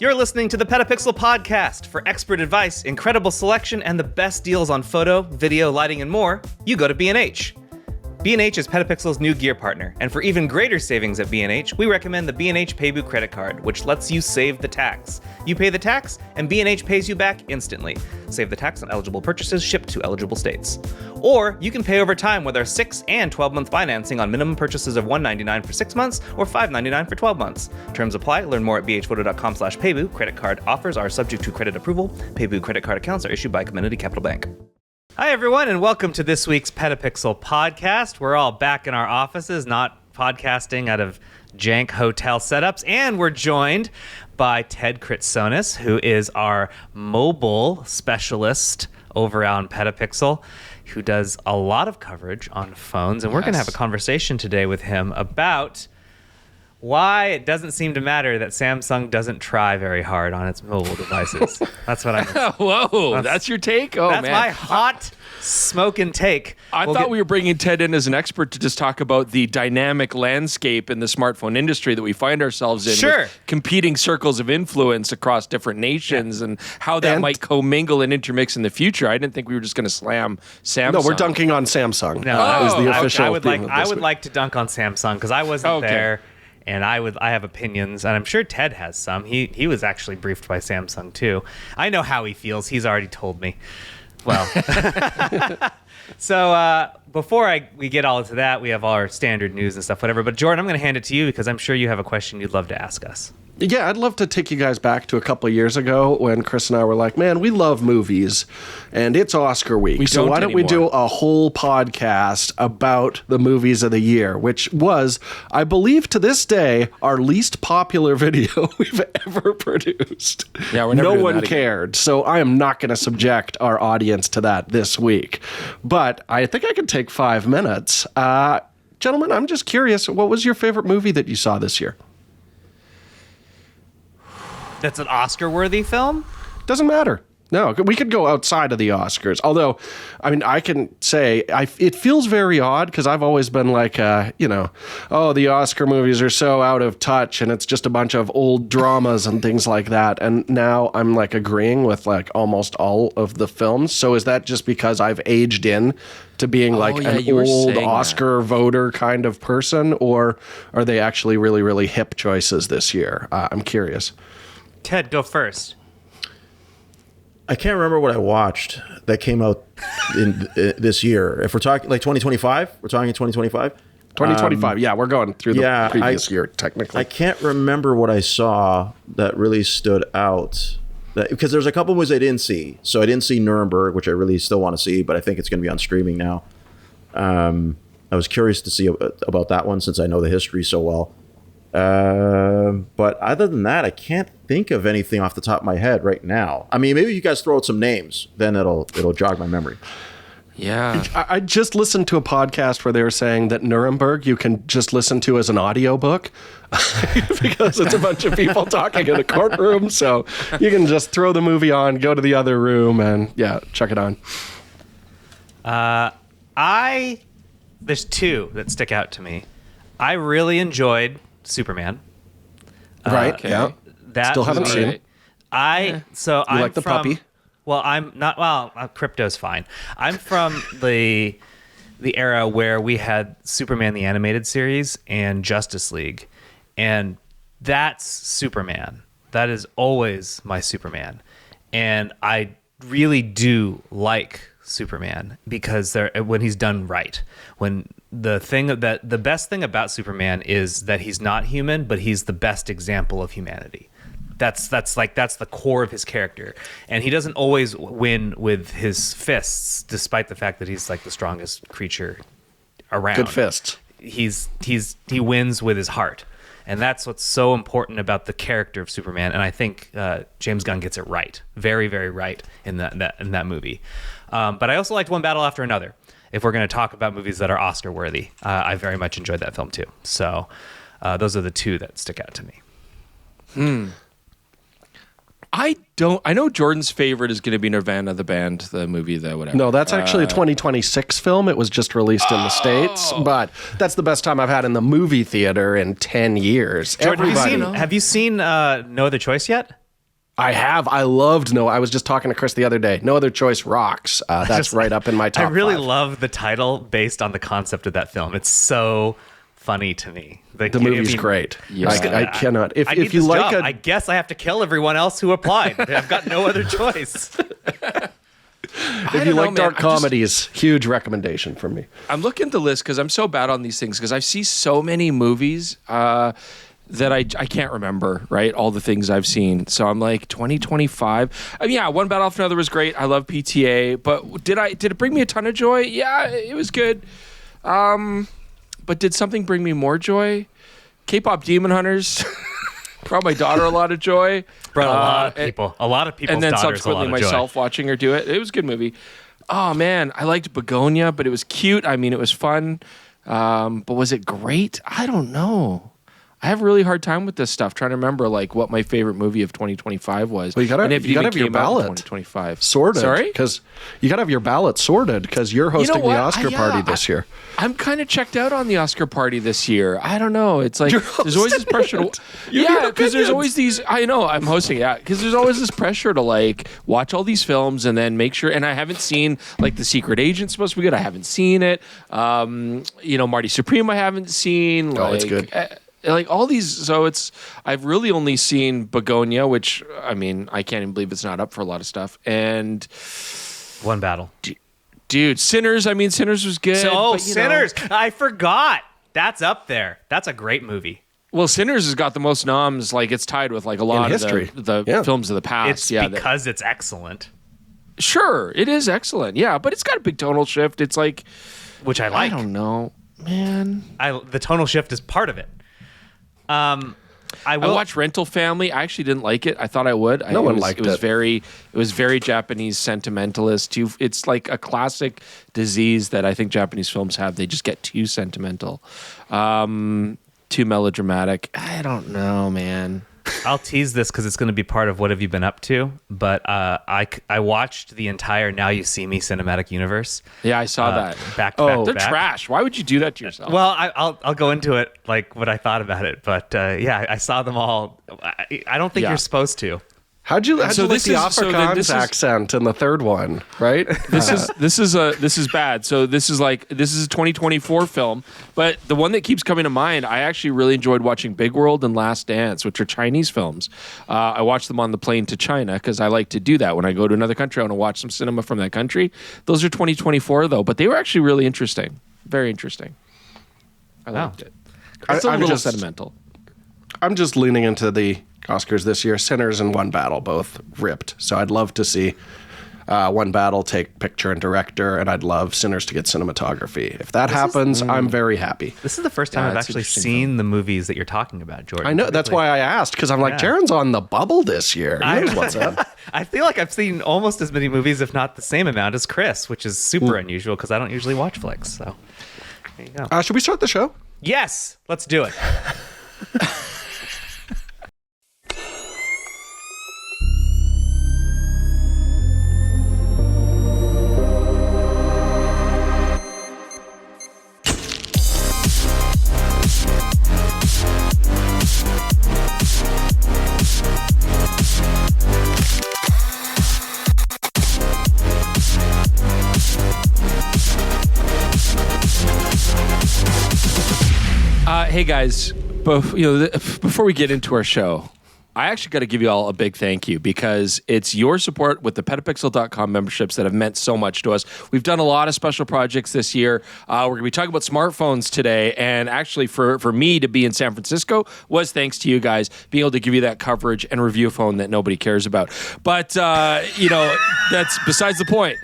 You're listening to the PetaPixel Podcast. For expert advice, incredible selection, and the best deals on photo, video, lighting, and more, you go to B&H. B&H is PetaPixel's new gear partner, and for even greater savings at B&H, we recommend the B&H Payboo credit card, which lets you save the tax. You pay the tax, and B&H pays you back instantly. Save the tax on eligible purchases shipped to eligible states. Or you can pay over time with our 6 and 12-month financing on minimum purchases of $199 for 6 months or $599 for 12 months. Terms apply. Learn more at bhphoto.com/Payboo. Credit card offers are subject to credit approval. Payboo credit card accounts are issued by Comenity Capital Bank. Hi, everyone, and welcome to this week's PetaPixel Podcast. We're all back in our offices, not podcasting out of jank hotel setups, and we're joined by Ted Kritsonis, who is our mobile specialist over on PetaPixel, who does a lot of coverage on phones, and we're going to have a conversation today with him about why it doesn't seem to matter that Samsung doesn't try very hard on its mobile devices. That's what I'm Whoa, that's your take? Oh, that's man. my hot smoking take. I thought we were bringing Ted in as an expert to just talk about the dynamic landscape in the smartphone industry that we find ourselves in. Sure. With competing circles of influence across different nations and how that might commingle and intermix in the future. I didn't think we were just going to slam Samsung. No, we're dunking on Samsung. No, that was the official. I would like to dunk on Samsung because I wasn't there. And I have opinions, and I'm sure Ted has some. He was actually briefed by Samsung too. I know how he feels. He's already told me. Well, so before we get all into that, we have all our standard news and stuff, whatever. But Jordan, I'm going to hand it to you because I'm sure you have a question you'd love to ask us. Yeah, I'd love to take you guys back to a couple of years ago when Chris and I were like, man, we love movies, and it's Oscar week. So why don't we do a whole podcast about the movies of the year, which was, I believe to this day, our least popular video we've ever produced. Yeah, we're never No doing one that again. cared, so I am not going to subject our audience to that this week. But I think I could take 5 minutes. Gentlemen, I'm just curious, what was your favorite movie that you saw this year? That's an Oscar-worthy film? Doesn't matter. No, we could go outside of the Oscars. Although, I mean, I can say it feels very odd because I've always been like, the Oscar movies are so out of touch and it's just a bunch of old dramas and things like that. And now I'm like agreeing with like almost all of the films. So is that just because I've aged in to being an old Oscar voter kind of person, or are they actually really, really hip choices this year? I'm curious. Ted, go first. I can't remember what I watched that came out in this year. If we're talking like 2025, we're talking 2025? 2025, yeah, we're going through the previous year, technically. I can't remember what I saw that really stood out. Because there's a couple movies I didn't see. So I didn't see Nuremberg, which I really still want to see, but I think it's going to be on streaming now. I was curious to see about that one since I know the history so well. But other than that, I can't think of anything off the top of my head right now. I mean, maybe you guys throw out some names, then it'll jog my memory. Yeah. I just listened to a podcast where they were saying that Nuremberg you can just listen to as an audiobook because it's a bunch of people talking in a courtroom. So you can just throw the movie on, go to the other room, and check it on. There's two that stick out to me. I really enjoyed Superman. Right. Okay. Yeah. That Still haven't seen it. I'm like the from, puppy? Well, I'm not. Well, Crypto's fine. I'm from the era where we had Superman the animated series and Justice League, and that's Superman. That is always my Superman, and I really do like Superman because when he's done right. When the best thing about Superman is that he's not human, but he's the best example of humanity. That's the core of his character, and he doesn't always win with his fists, despite the fact that he's like the strongest creature around. Good fists. He wins with his heart, and that's what's so important about the character of Superman. And I think James Gunn gets it right, very, very right in that movie. But I also liked One Battle After Another. If we're going to talk about movies that are Oscar worthy, I very much enjoyed that film too. So those are the two that stick out to me. I know Jordan's favorite is going to be Nirvana, the band, the movie, the whatever. No, that's actually a 2026 film. It was just released in the States, but that's the best time I've had in the movie theater in 10 years. Jordan, have you seen No Other Choice yet? I have. I loved No. I was just talking to Chris the other day. No Other Choice rocks. That's right up in my top I really 5. love the title based on the concept of that film. It's so funny to me. The movie's great. Yeah. I cannot. I need If you this like job. I guess I have to kill everyone else who applied. I've got no other choice. if you like dark comedies, huge recommendation from me. I'm looking at the list because I'm so bad on these things because I see so many movies that I can't remember, right? All the things I've seen. So I'm like 2025. I mean, yeah, One Battle After Another was great. I love PTA, but did it bring me a ton of joy? Yeah, it was good. But did something bring me more joy? K-pop Demon Hunters brought my daughter a lot of joy. Brought a lot of people's and then daughters subsequently a lot of myself joy. watching her do it. It was a good movie. Oh man, I liked Begonia, but it was cute. I mean, it was fun. But was it great? I don't know. I have a really hard time with this stuff, trying to remember like what my favorite movie of 2025 was. Well, you gotta have your ballot 2025 sorted. Sorry, because you gotta have your ballot sorted because you're hosting the Oscar party this year. I'm kind of checked out on the Oscar party this year. I don't know. It's like there's always this pressure to because there's always these. I know I'm hosting because there's always this pressure to like watch all these films and then make sure. And I haven't seen like The Secret Agent's supposed to be good. I haven't seen it. Marty Supreme I haven't seen. Oh, it's good. Like all these, so I've really only seen Begonia, which I mean, I can't even believe it's not up for a lot of stuff. And One Battle. Dude, Sinners. I mean, Sinners was good. Sinners. I forgot. That's up there. That's a great movie. Well, Sinners has got the most noms. Like it's tied with like a lot of the films of the past. It's because it's excellent. Sure, it is excellent. Yeah, but it's got a big tonal shift. It's like, which I like. I don't know, man. The tonal shift is part of it. I watched Rental Family. I actually didn't like it. I thought I would. No one liked it. It was very Japanese sentimentalist. It's like a classic disease that I think Japanese films have. They just get too sentimental, too melodramatic. I don't know, man. I'll tease this because it's going to be part of what have you been up to. But I watched the entire Now You See Me cinematic universe. Yeah, I saw that. Back to back. They're trash. Why would you do that to yourself? Well, I'll go into it like what I thought about it. But yeah, I saw them all. I don't think you're supposed to. How'd you like the Afrikaans accent in the third one, right? This is bad. So this is a 2024 film, but the one that keeps coming to mind, I actually really enjoyed watching Big World and Last Dance, which are Chinese films. I watched them on the plane to China because I like to do that when I go to another country. I want to watch some cinema from that country. Those are 2024 though, but they were actually really interesting, very interesting. I liked it. It's a little sentimental. I'm just leaning into the Oscars this year. Sinners and One Battle both ripped. So I'd love to see One Battle take picture and director, and I'd love Sinners to get cinematography. If that happens, I'm very happy. This is the first time I've actually seen the movies that you're talking about, Jordan. I know. That's why I asked, because I'm like, Jaron's on the bubble this year. He knows what's up. I feel like I've seen almost as many movies, if not the same amount as Chris, which is super unusual because I don't usually watch flicks. So there you go. Should we start the show? Yes, let's do it. Hey guys, before we get into our show, I actually got to give you all a big thank you because it's your support with the PetaPixel.com memberships that have meant so much to us. We've done a lot of special projects this year. We're going to be talking about smartphones today, and actually for me to be in San Francisco was thanks to you guys being able to give you that coverage and review a phone that nobody cares about. But, that's besides the point.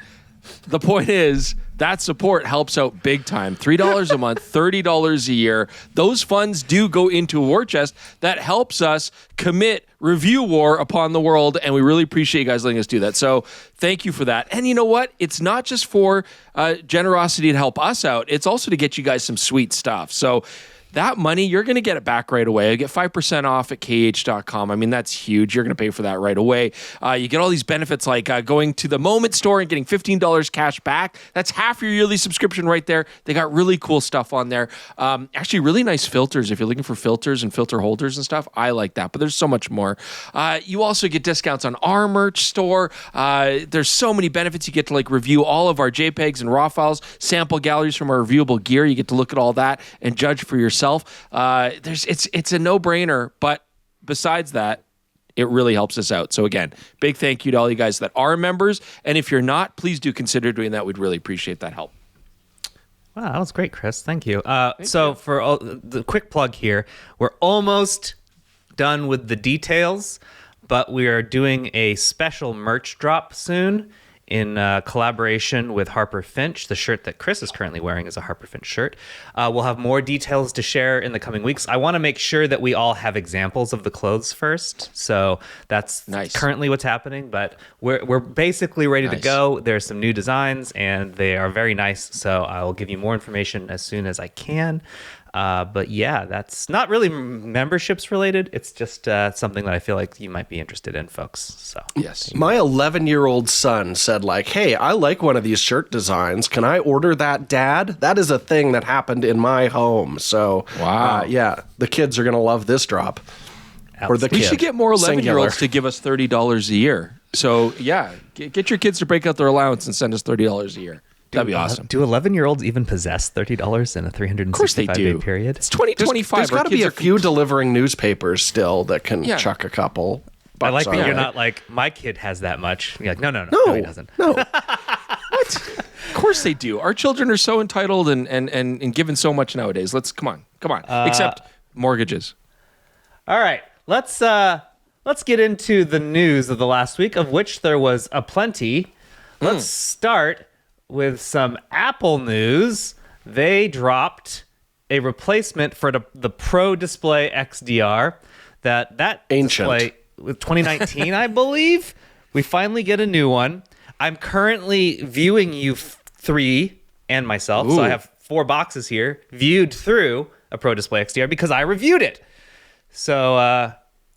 The point is, that support helps out big time. $3 a month, $30 a year. Those funds do go into a war chest that helps us commit review war upon the world, and we really appreciate you guys letting us do that. So thank you for that. And you know what? It's not just for generosity to help us out. It's also to get you guys some sweet stuff. So that money, you're going to get it back right away. You get 5% off at kh.com. I mean, that's huge. You're going to pay for that right away. You get all these benefits like going to the Moment store and getting $15 cash back. That's half your yearly subscription right there. They got really cool stuff on there. Actually, really nice filters. If you're looking for filters and filter holders and stuff, I like that. But there's so much more. You also get discounts on our merch store. There's so many benefits. You get to like review all of our JPEGs and RAW files, sample galleries from our reviewable gear. You get to look at all that and judge for yourself. It's a no-brainer, but besides that, it really helps us out. So again, big thank you to all you guys that are members. And if you're not, please do consider doing that. We'd really appreciate that help. Wow, that was great, Chris. Thank you. For the quick plug here, we're almost done with the details, but we are doing a special merch drop soon in collaboration with Harper Finch. The shirt that Chris is currently wearing is a Harper Finch shirt. We'll have more details to share in the coming weeks. I want to make sure that we all have examples of the clothes first. So that's currently what's happening, but we're basically ready to go. There's some new designs and they are very nice. So I will give you more information as soon as I can. But yeah, that's not really memberships related. It's just something that I feel like you might be interested in, folks. So yes, my 11-year-old son said like, "Hey, I like one of these shirt designs. Can I order that, Dad?" That is a thing that happened in my home. So wow, yeah, the kids are gonna love this drop. Or the we should get more 11-year-olds to give us $30 a year. So yeah, get your kids to break out their allowance and send us $30 a year. That'd be awesome. Do 11-year-olds even possess $30 in a 365-day period? It's 2025. There's got to be a few delivering newspapers still that can chuck a couple. I like that you're not like, my kid has that much. You're like, no, he doesn't. No. What? Of course they do. Our children are so entitled and given so much nowadays. Come on. Except mortgages. All right. Let's get into the news of the last week, of which there was aplenty. Let's start with some Apple news. They dropped a replacement for the Pro Display XDR. That ancient display with 2019, I believe. We finally get a new one. I'm currently viewing you three and myself, so I have 4 boxes here viewed through a Pro Display XDR because I reviewed it. So,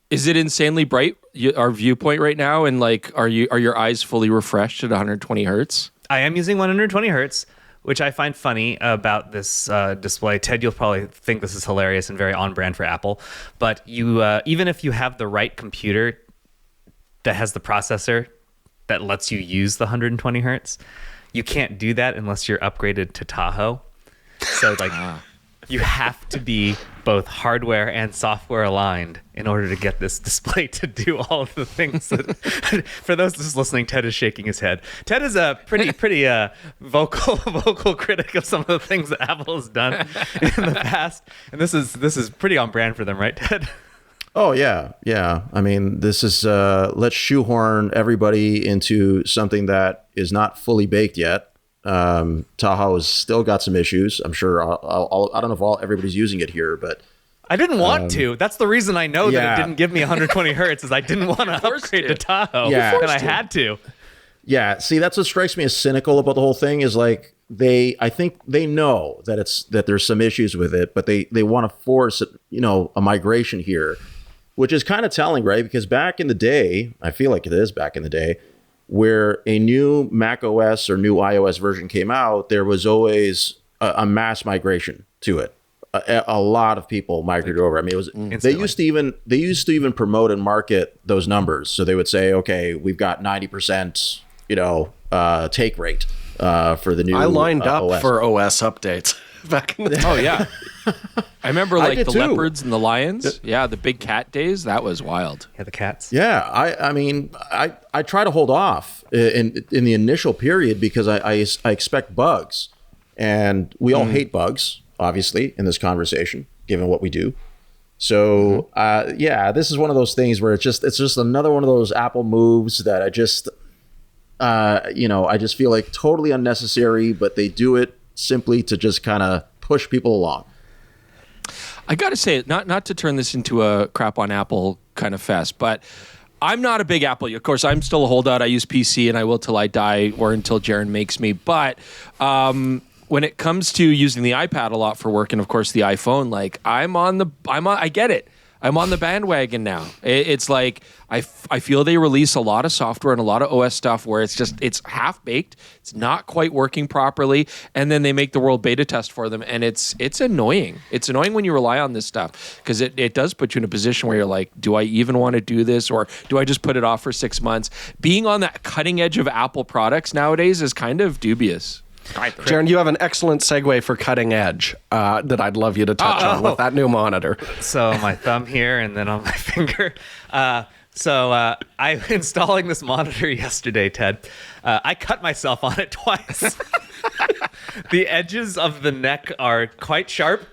is it insanely bright? Our viewpoint right now, and like, are your eyes fully refreshed at 120 hertz? I am using 120 hertz, which I find funny about this display. Ted, you'll probably think this is hilarious and very on brand for Apple. But you, even if you have the right computer that has the processor that lets you use the 120 hertz, you can't do that unless you're upgraded to Tahoe. So like, you have to be both hardware and software aligned in order to get this display to do all of the things that, for those just listening, Ted is shaking his head. Ted is a pretty vocal critic of some of the things that Apple has done in the past. And this is pretty on brand for them, right, Ted? Oh, yeah. I mean, this is, let's shoehorn everybody into something that is not fully baked yet. Tahoe has still got some issues. I'm sure I don't know if everybody's using it here, but I didn't want to. That's the reason I know that it didn't give me 120 hertz is I didn't want to upgrade to Tahoe. Yeah, and I had to. Yeah. See, that's what strikes me as cynical about the whole thing is like I think they know that there's some issues with it, but they want to force a migration here, which is kind of telling, right? Because back in the day, I feel like it is back in the day, where a new Mac OS or new iOS version came out, there was always a mass migration to it. A lot of people migrated over. I mean, it was they used to even promote and market those numbers. So they would say, okay, we've got 90%, take rate for the new. I lined up OS. for OS updates back in the day. Oh yeah, I remember like the leopards and the lions. Yeah, the big cat days. That was wild. Yeah, the cats. Yeah, I mean, I try to hold off in the initial period because I expect bugs, and we all hate bugs, obviously, in this conversation, given what we do. So this is one of those things where it's just another one of those Apple moves that I just feel like totally unnecessary, but they do it simply to just kind of push people along. I got to say, not to turn this into a crap on Apple kind of fest, but I'm not a big Apple. Of course, I'm still a holdout. I use PC and I will till I die or until Jaron makes me. But when it comes to using the iPad a lot for work, and of course the iPhone, like I get it. I'm on the bandwagon now. It's like I feel they release a lot of software and a lot of OS stuff where it's half baked, it's not quite working properly, and then they make the world beta test for them, and it's annoying. It's annoying when you rely on this stuff because it does put you in a position where you're like, do I even want to do this, or do I just put it off for 6 months? Being on that cutting edge of Apple products nowadays is kind of dubious. Jaron, you have an excellent segue for cutting edge that I'd love you to touch on with that new monitor. So my thumb here and then on my finger. I'm installing this monitor yesterday, Ted. I cut myself on it twice. The edges of the neck are quite sharp.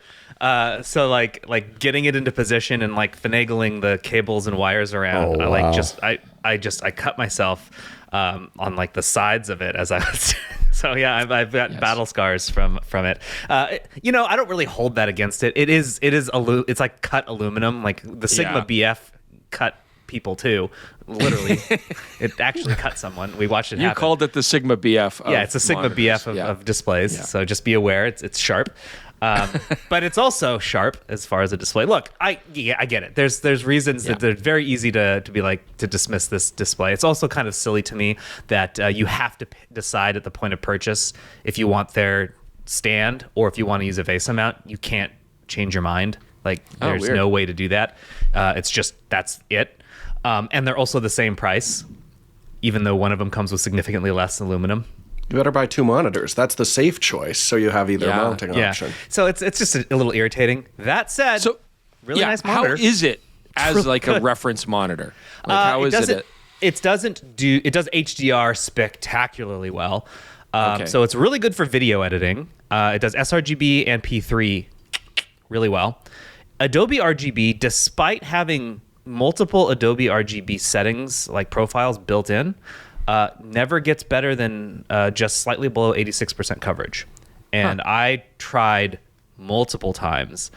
So like getting it into position and like finagling the cables and wires around. Oh, wow. I cut myself on like the sides of it as I was. So yeah, I've got battle scars from it. I don't really hold that against it. It's like cut aluminum. Like the Sigma BF cut people too. Literally, it actually cut someone. We watched it happen. You called it the Sigma BF. It's a Sigma BF of displays. Yeah. So just be aware, it's sharp. But it's also sharp as far as a display. Look, I get it. There's reasons that they're very easy to be like to dismiss this display. It's also kind of silly to me that you have to decide at the point of purchase if you want their stand or if you want to use a VESA mount. You can't change your mind. Like there's no way to do that. It's just that's it. And they're also the same price, even though one of them comes with significantly less aluminum. You better buy 2 monitors. That's the safe choice, so you have either mounting option. So it's just a little irritating. That said, really nice monitor. How is it as like a reference monitor? Like how is it? It does HDR spectacularly well. So it's really good for video editing. It does sRGB and P3 really well. Adobe RGB, despite having multiple Adobe RGB settings like profiles built in, never gets better than just slightly below 86% coverage. And I tried multiple times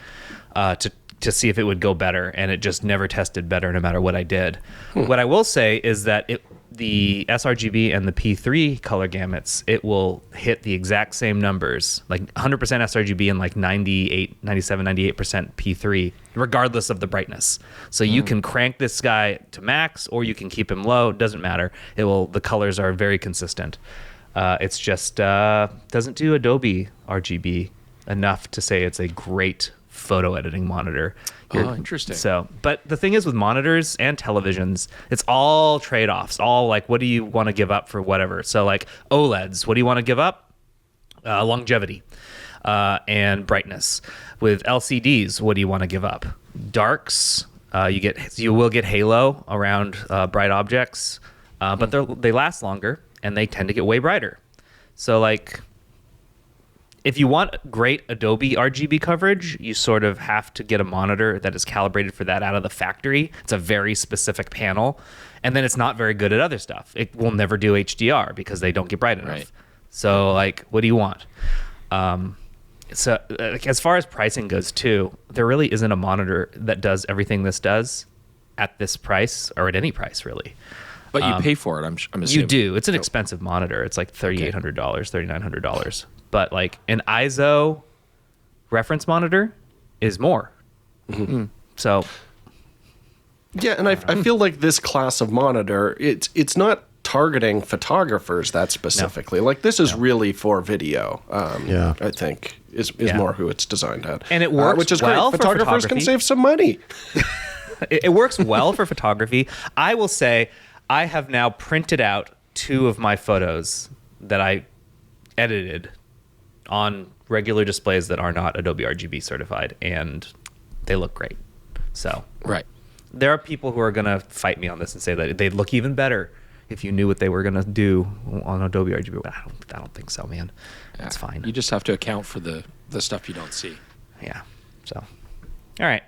to see if it would go better, and it just never tested better no matter what I did. What I will say is that the sRGB and the P3 color gamuts, it will hit the exact same numbers, like 100% sRGB and like 98% P3, regardless of the brightness. So you can crank this guy to max, or you can keep him low. It doesn't matter. The colors are very consistent. It's just doesn't do Adobe RGB enough to say it's a great photo editing monitor. Interesting. So, but the thing is with monitors and televisions, it's all trade-offs. All like, what do you want to give up for whatever? So like OLEDs, what do you want to give up? Longevity and brightness. With LCDs, what do you want to give up? Darks. You will get halo around bright objects, but they last longer and they tend to get way brighter. So like, if you want great Adobe RGB coverage, you sort of have to get a monitor that is calibrated for that out of the factory. It's a very specific panel. And then it's not very good at other stuff. It will never do HDR because they don't get bright enough. Right. So, like, what do you want? As far as pricing goes, too, there really isn't a monitor that does everything this does at this price or at any price, really. But you pay for it, I'm assuming. You do. It's an expensive monitor. It's like $3,800, $3,900. But like an ISO reference monitor is more. Mm-hmm. So, yeah, and I feel like this class of monitor, it's not targeting photographers that specifically. No. Like this is really for video. I think is more who it's designed at, and it works which is well great. Photographers can save some money. It works well for photography. I will say, I have now printed out 2 of my photos that I edited on regular displays that are not Adobe RGB certified, and they look great. So there are people who are going to fight me on this and say that they'd look even better if you knew what they were going to do on Adobe RGB. But I don't think so, man. That's fine. You just have to account for the stuff you don't see. Yeah. So, all right.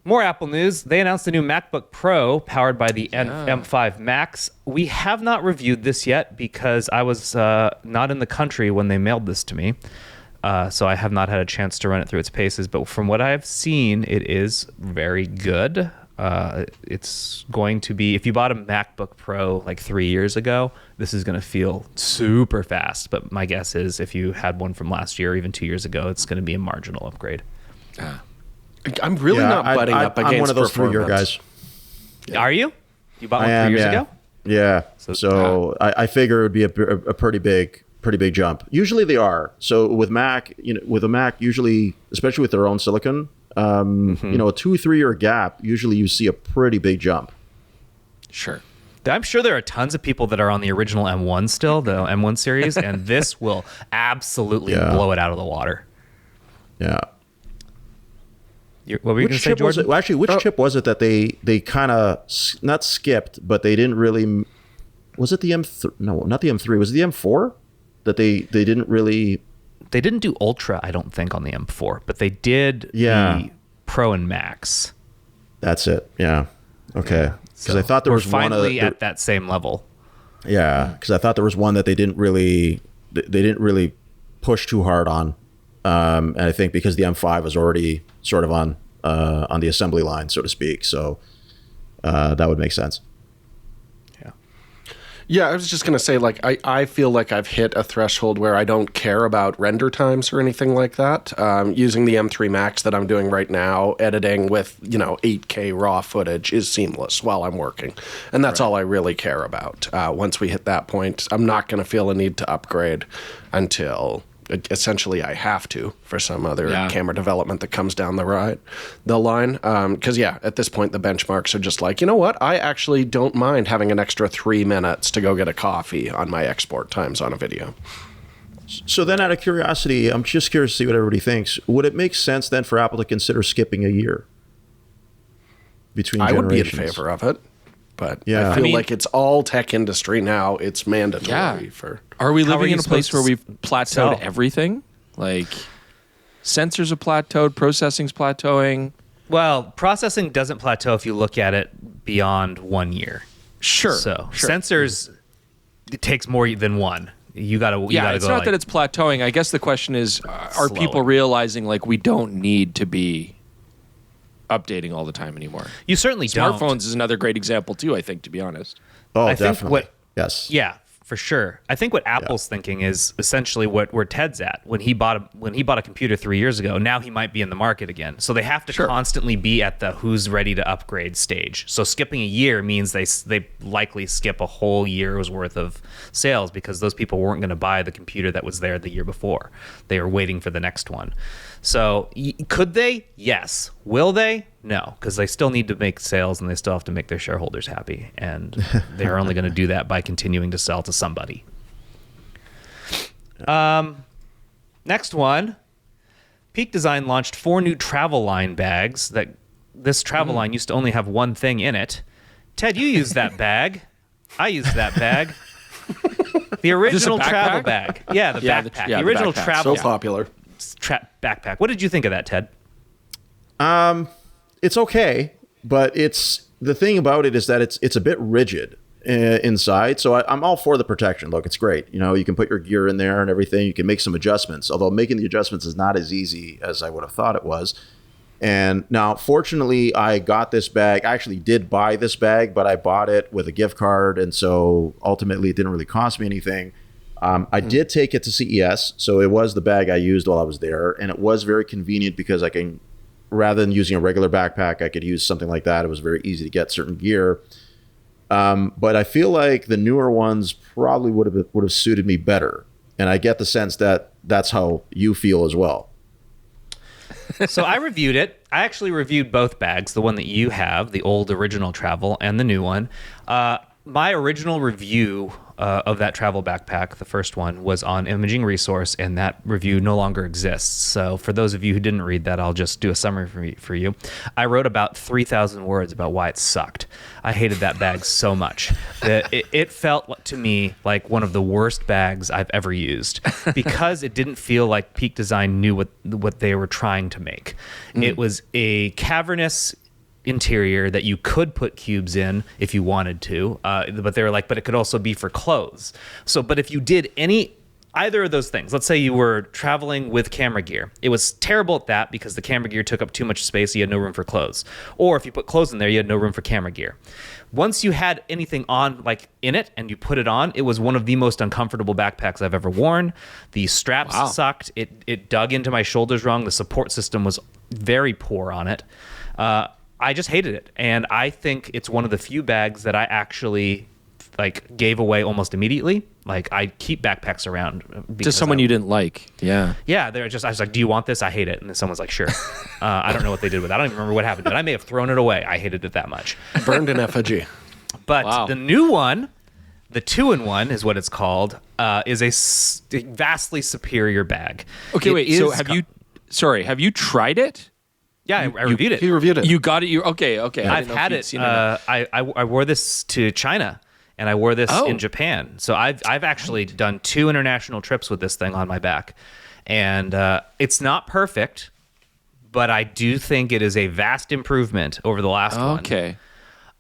More Apple news. They announced the new MacBook Pro powered by the M5 Max. We have not reviewed this yet because I was not in the country when they mailed this to me. So I have not had a chance to run it through its paces. But from what I've seen, it is very good. It's going to be, if you bought a MacBook Pro like 3 years ago, this is going to feel super fast. But my guess is if you had one from last year or even 2 years ago, it's going to be a marginal upgrade. I'm really not butting up against I'm one of those performance. 3-year guys. Yeah. Are you? You bought one 3 years ago? Yeah. So I figure it would be a pretty big jump. Usually they are. So with Mac, with a Mac, usually, especially with their own silicon, a 2-3 year gap, usually you see a pretty big jump. Sure. I'm sure there are tons of people that are on the original M1 still, the M1 series, and this will absolutely blow it out of the water. Yeah. What were you going to say, Jordan? Actually, which chip was it that they kind of not skipped, but they didn't really? Was it the M3? No, not the M3. Was it the M4 that they didn't really? They didn't do Ultra, I don't think, on the M4, but they did the Pro and Max. That's it. Yeah. Okay. Because I thought there was finally at that same level. Yeah, because I thought there was one that they didn't really push too hard on, and I think because the M5 was already sort of on the assembly line, so to speak. So that would make sense. Yeah, I was just going to say, like, I feel like I've hit a threshold where I don't care about render times or anything like that. Using the M3 Max that I'm doing right now, editing with, 8K raw footage is seamless while I'm working. And that's all I really care about. Once we hit that point, I'm not going to feel a need to upgrade until essentially I have to for some other camera development that comes down the line. Because, at this point, the benchmarks are just like, you know what? I actually don't mind having an extra 3 minutes to go get a coffee on my export times on a video. So then out of curiosity, I'm just curious to see what everybody thinks. Would it make sense then for Apple to consider skipping a year between generations? I would be in favor of it. But I feel like it's all tech industry now. It's mandatory for... Are we living in a place where we've plateaued everything? Like, sensors are plateaued, processing's plateauing. Well, processing doesn't plateau if you look at it beyond 1 year. Sure. So sensors, it takes more than one. You gotta go. It's not that it's plateauing. I guess the question is, are people realizing like we don't need to be updating all the time anymore? You certainly don't. Smartphones is another great example too, I think, to be honest. Oh, definitely. Yes. Yeah, for sure. I think what Apple's thinking is essentially where Ted's at. When he bought a computer 3 years ago, now he might be in the market again. So they have to constantly be at the who's ready to upgrade stage. So skipping a year means they likely skip a whole year's worth of sales because those people weren't going to buy the computer that was there the year before. They were waiting for the next one. So could they? Yes. Will they? No, because they still need to make sales and they still have to make their shareholders happy. And they're only going to do that by continuing to sell to somebody. Next one. Peak Design launched 4 new travel line bags. This travel line used to only have one thing in it. Ted, you used that bag. I used that bag. The original travel bag. Yeah, the backpack. The original travel. So popular. Backpack. What did you think of that, Ted? It's okay, but the thing about it is that it's a bit rigid inside. So I'm all for the protection. Look, it's great. You can put your gear in there and everything. You can make some adjustments, although making the adjustments is not as easy as I would have thought it was. And now, fortunately, I got this bag. I actually did buy this bag, but I bought it with a gift card, and so ultimately it didn't really cost me anything. I did take it to CES, so it was the bag I used while I was there, and it was very convenient because I can, rather than using a regular backpack, I could use something like that. It was very easy to get certain gear. But I feel like the newer ones probably would have suited me better, and I get the sense that that's how you feel as well. So I reviewed it. I actually reviewed both bags, the one that you have, the old original travel, and the new one. My original review of that travel backpack, the first one, was on Imaging Resource, and that review no longer exists. So for those of you who didn't read that, I'll just do a summary for you. I wrote about 3,000 words about why it sucked. I hated that bag so much. It felt to me like one of the worst bags I've ever used because it didn't feel like Peak Design knew what they were trying to make. It was a cavernous interior that you could put cubes in if you wanted to, but they were like, but it could also be for clothes. So, but if you did any either of those things. Let's say you were traveling with camera gear. It was terrible at that because the camera gear took up too much space. You had no room for clothes. Or if you put clothes in there, you had no room for camera gear. Once you had anything on, like in it, and you put it on, it was one of the most uncomfortable backpacks I've ever worn. The straps sucked. It dug into my shoulders wrong. The support system was very poor on it. I just hated it. And I think it's one of the few bags that I actually like gave away almost immediately. Like I keep backpacks around. Just someone you didn't like. Yeah. Yeah. I was like, do you want this? I hate it. And then someone's like, sure. I don't know what they did with it. I don't even remember what happened, but I may have thrown it away. I hated it that much. Burned in effigy. But the new one, the 2-in-1 is what it's called, is a vastly superior bag. Okay, wait. So have you tried it? Yeah, I reviewed it. He reviewed it. You got it. Okay. I've had it. I wore this to China. And I wore this in Japan. So I've actually done 2 international trips with this thing on my back. And it's not perfect, but I do think it is a vast improvement over the last one. Okay.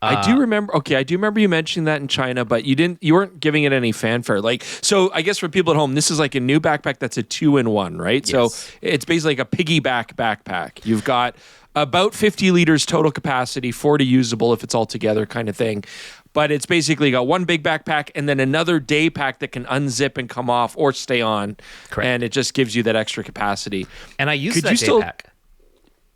I do remember you mentioning that in China, but you weren't giving it any fanfare. Like, so I guess for people at home, this is like a new backpack that's a 2-in-1, right? Yes. So it's basically like a piggyback backpack. You've got about 50 liters total capacity, 40 usable if it's all together kind of thing. But it's basically got one big backpack and then another day pack that can unzip and come off or stay on. Correct. And it just gives you that extra capacity. And I used that day pack.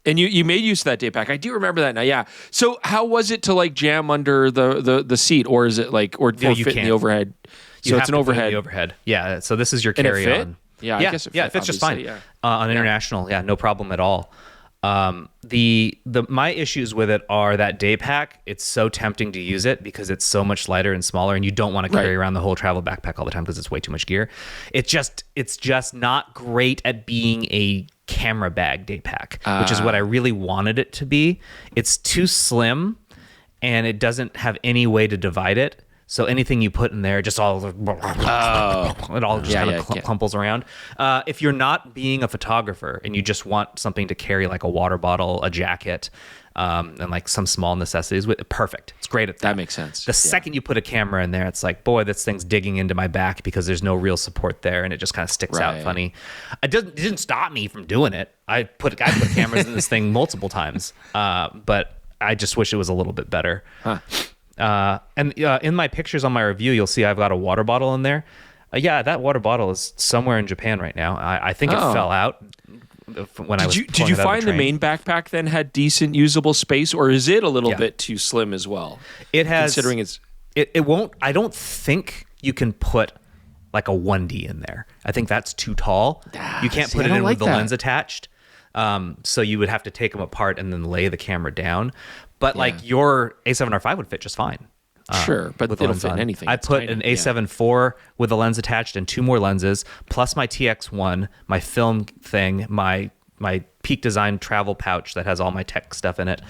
And you made use of that day pack. I do remember that now, yeah. So how was it to like jam under the seat, or is it like, or fit in the overhead? So it's an overhead. The overhead. Yeah, so this is your carry-on. Yeah, I guess it fits just fine. Yeah. On international, no problem at all. My issues with it are that day pack. It's so tempting to use it because it's so much lighter and smaller, and you don't want to carry around the whole travel backpack all the time because it's way too much gear. It's just not great at being a camera bag day pack, which is what I really wanted it to be. It's too slim, and it doesn't have any way to divide it. So anything you put in there, just all it all just kind of clumples around. If you're not being a photographer and you just want something to carry, like a water bottle, a jacket, and like some small necessities, perfect. It's great at that. That makes sense. The second you put a camera in there, it's like, boy, this thing's digging into my back because there's no real support there, and it just kind of sticks out funny. It didn't stop me from doing it. I put cameras in this thing multiple times, but I just wish it was a little bit better. Huh. And in my pictures on my review, you'll see I've got a water bottle in there. That water bottle is somewhere in Japan right now. I think it fell out when I was. Did you find the main backpack then had decent usable space, or is it a little bit too slim as well? It has, considering it's. It won't. I don't think you can put like a 1D in there. I think that's too tall. You can't put it in with the lens attached. So you would have to take them apart and then lay the camera down. But like your A7R5 would fit just fine. Sure, but it'll fit in anything. I put an A7 IV with a lens attached and 2 more lenses, plus my TX1, my film thing, my Peak Design travel pouch that has all my tech stuff in it,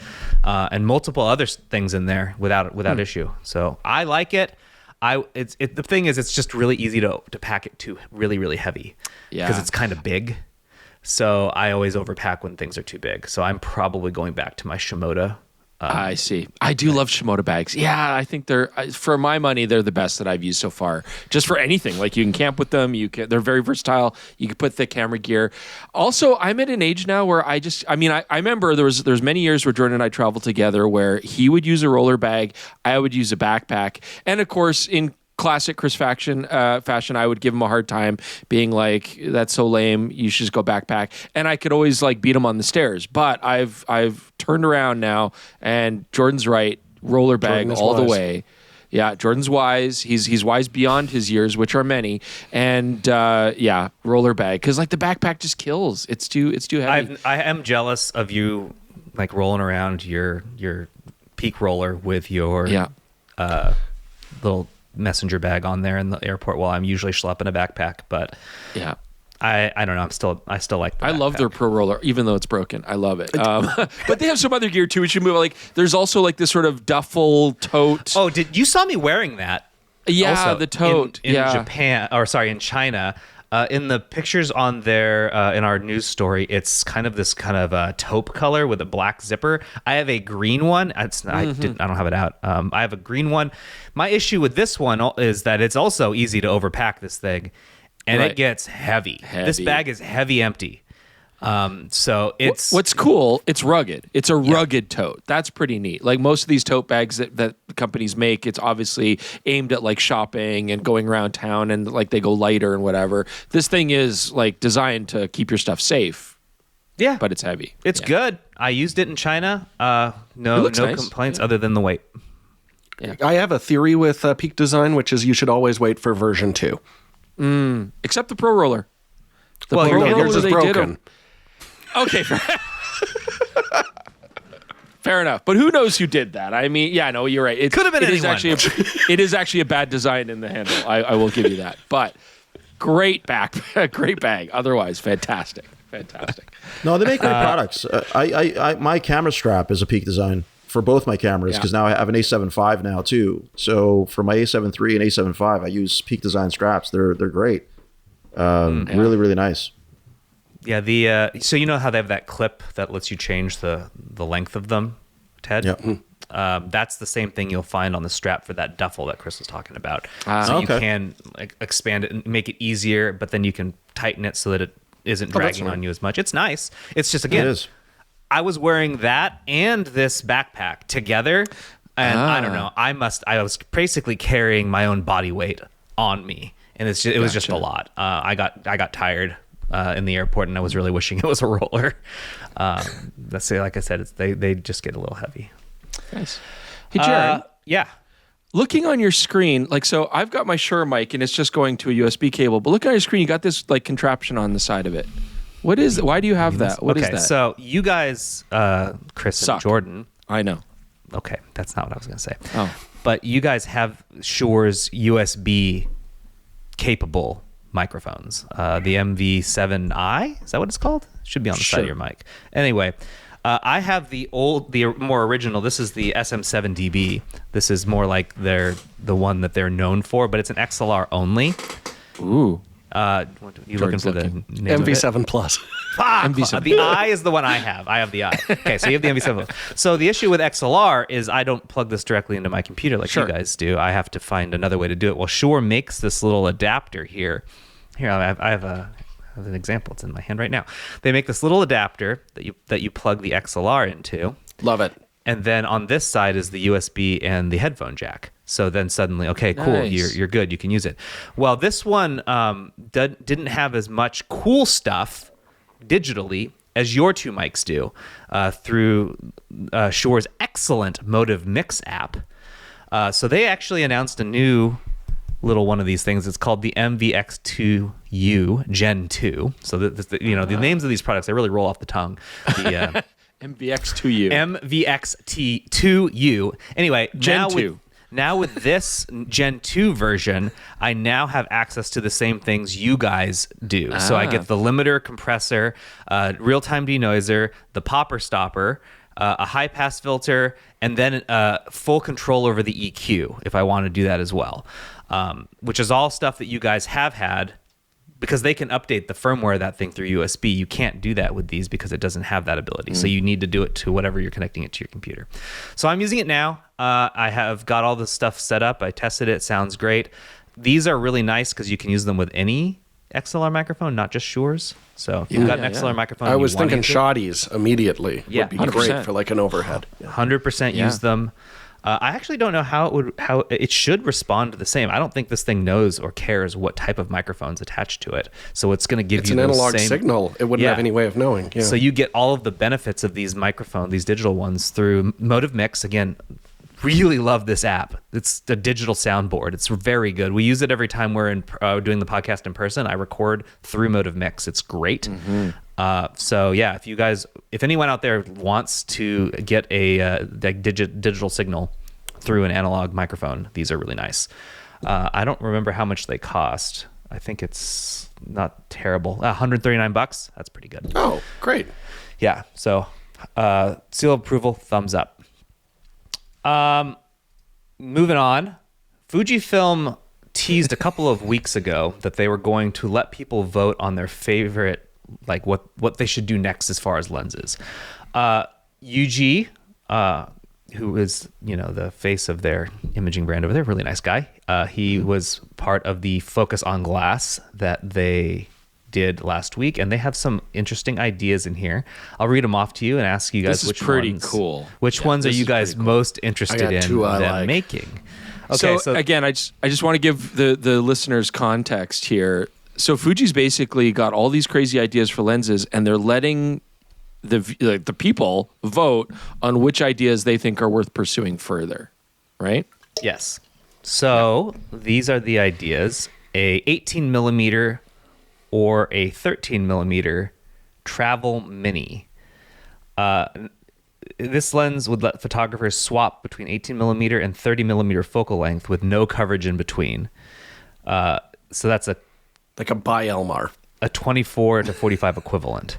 and multiple other things in there without issue. So I like it. The thing is, it's just really easy to pack it too really, really heavy because it's kind of big. So I always overpack when things are too big. So I'm probably going back to my Shimoda. I see. I do love Shimoda bags. Yeah, I think they're, for my money, they're the best that I've used so far. Just for anything. Like you can camp with them. They're very versatile. You can put the camera gear. Also, I'm at an age now where I remember there's many years where Jordan and I traveled together where he would use a roller bag. I would use a backpack. And of course, in classic Chris fashion, I would give him a hard time, being like, "That's so lame. You should just go backpack." And I could always like beat him on the stairs. But I've turned around now, and Jordan's right. Roller bag all the way. Yeah, Jordan's wise. He's wise beyond his years, which are many. And roller bag, because like the backpack just kills. It's too heavy. I am jealous of you, like rolling around your Peak roller with your little messenger bag on there in the airport while I'm usually schlepping a backpack, but I don't know. I still like the I love their Pro roller, even though it's broken. I love it. But they have some other gear too. We should move on. Like there's also like this sort of duffel tote. Oh, you saw me wearing that? Yeah, also, the tote in Japan, in China. In the pictures on there, in our news story, it's kind of this kind of taupe color with a black zipper. I have a green one. I don't have it out. I have a green one. My issue with this one is that it's also easy to overpack this thing. and Right. it gets heavy. This Heavy. bag is heavy empty. So it's What's cool, it's rugged. It's a rugged tote. That's pretty neat. Like most of these tote bags that companies make, it's obviously aimed at like shopping and going around town, and like they go lighter and whatever. This thing is like designed to keep your stuff safe, yeah, but it's heavy. it's Yeah. good. I used it in China. No looks nice. complaints other than the weight. I have a theory with Peak Design, which is you should always wait for version 2. Except the Pro Roller. The Well, Pro yours Roller, is they did broken. Okay, fair enough. But who knows who did that? I mean, yeah, no, you're right. It Could have been it is anyone. it is actually a bad design in the handle. I will give you that. But great great bag. Otherwise, fantastic. No, they make great products. My camera strap is a Peak Design for both my cameras because now I have an A7 IV now too. So for my A7 III and A7 V, I use Peak Design straps. They're great. Really, really nice. Yeah, the so you know how they have that clip that lets you change the length of them, Ted? Yep. That's the same thing you'll find on the strap for that duffel that Chris was talking about. So you Okay. can like expand it and make it easier, but then you can tighten it so that it isn't dragging on you as much. It's nice. It's just, again, It is. I was wearing that and this backpack together, and I don't know. I was basically carrying my own body weight on me, and it was just a lot. I got tired in the airport, and I was really wishing it was a roller. Let's say, like I said, they just get a little heavy. Nice. Hey, Jaron. Yeah. Looking on your screen, like, so I've got my Shure mic and it's just going to a USB cable, but look on your screen, you got this like contraption on the side of it. What is, why do you have that? What is that? So you guys, Chris Suck. and Jordan. I know. Okay, that's not what I was going to say. Oh. But you guys have Shure's USB capable microphones. The MV7i, is that what it's called? Should be on the side of your mic. Anyway, I have the more original. This is the SM7DB. This is more like the one that they're known for, but it's an XLR only. Ooh. You looking for the name of it? MV7 Plus. MV7. The I is the one I have. I have the I. Okay, so you have the MV7. So the issue with XLR is I don't plug this directly into my computer like you guys do. I have to find another way to do it. Well, Shure makes this little adapter here. Here, I have an example. It's in my hand right now. They make this little adapter that you plug the XLR into. Love it. And then on this side is the USB and the headphone jack. So then suddenly, okay, cool, Nice. you're good. You can use it. Well, this one didn't have as much cool stuff digitally as your two mics do through Shure's excellent Motive Mix app. So they actually announced a new little one of these things. It's called the MVX2U Gen 2. So the names of these products, they really roll off the tongue. The MVX2U. MVX2U. Anyway, Gen 2. Now with this Gen 2 version, I now have access to the same things you guys do. So I get the limiter, compressor, real-time denoiser, the popper stopper, a high-pass filter, and then full control over the EQ if I want to do that as well, which is all stuff that you guys have had. Because they can update the firmware of that thing through USB. You can't do that with these because it doesn't have that ability. So you need to do it to whatever you're connecting it to your computer. So I'm using it now. I have got all the stuff set up. I tested it. Sounds great. These are really nice because you can use them with any XLR microphone, not just Shure's. So if you've got an XLR microphone, I and you was wanna thinking use it, shotties immediately Yeah, would be 100%. great for like an overhead. 100% use them. I actually don't know how it should respond to the same. I don't think this thing knows or cares what type of microphone's attached to it. So it's going to give It's you an those analog same signal. It wouldn't have any way of knowing. Yeah. So you get all of the benefits of these microphones, these digital ones, through Motive Mix. Again, really love this app. It's a digital soundboard. It's very good. We use it every time we're doing the podcast in person. I record through Motive Mix. It's great. So yeah, if anyone out there wants to get a digital signal through an analog microphone, these are really nice. I don't remember how much they cost. I think it's not terrible. $139. That's pretty good. Oh, great. Yeah. So seal of approval, thumbs up. Moving on, Fujifilm teased a couple of weeks ago that they were going to let people vote on their favorite, like what they should do next as far as lenses. UG, who is, the face of their imaging brand over there, really nice guy. He was part of the Focus on Glass that they did last week, and they have some interesting ideas in here. I'll read them off to you and ask you guys which ones are you guys most interested in them making. Okay, so again, I just want to give the listeners context here. So Fuji's basically got all these crazy ideas for lenses, and they're letting the people vote on which ideas they think are worth pursuing further, right? Yes. So these are the ideas: a 18 millimeter or a 13 millimeter travel mini. This lens would let photographers swap between 18 millimeter and 30 millimeter focal length with no coverage in between. So that's like a bi-Elmar, a 24 to 45 equivalent.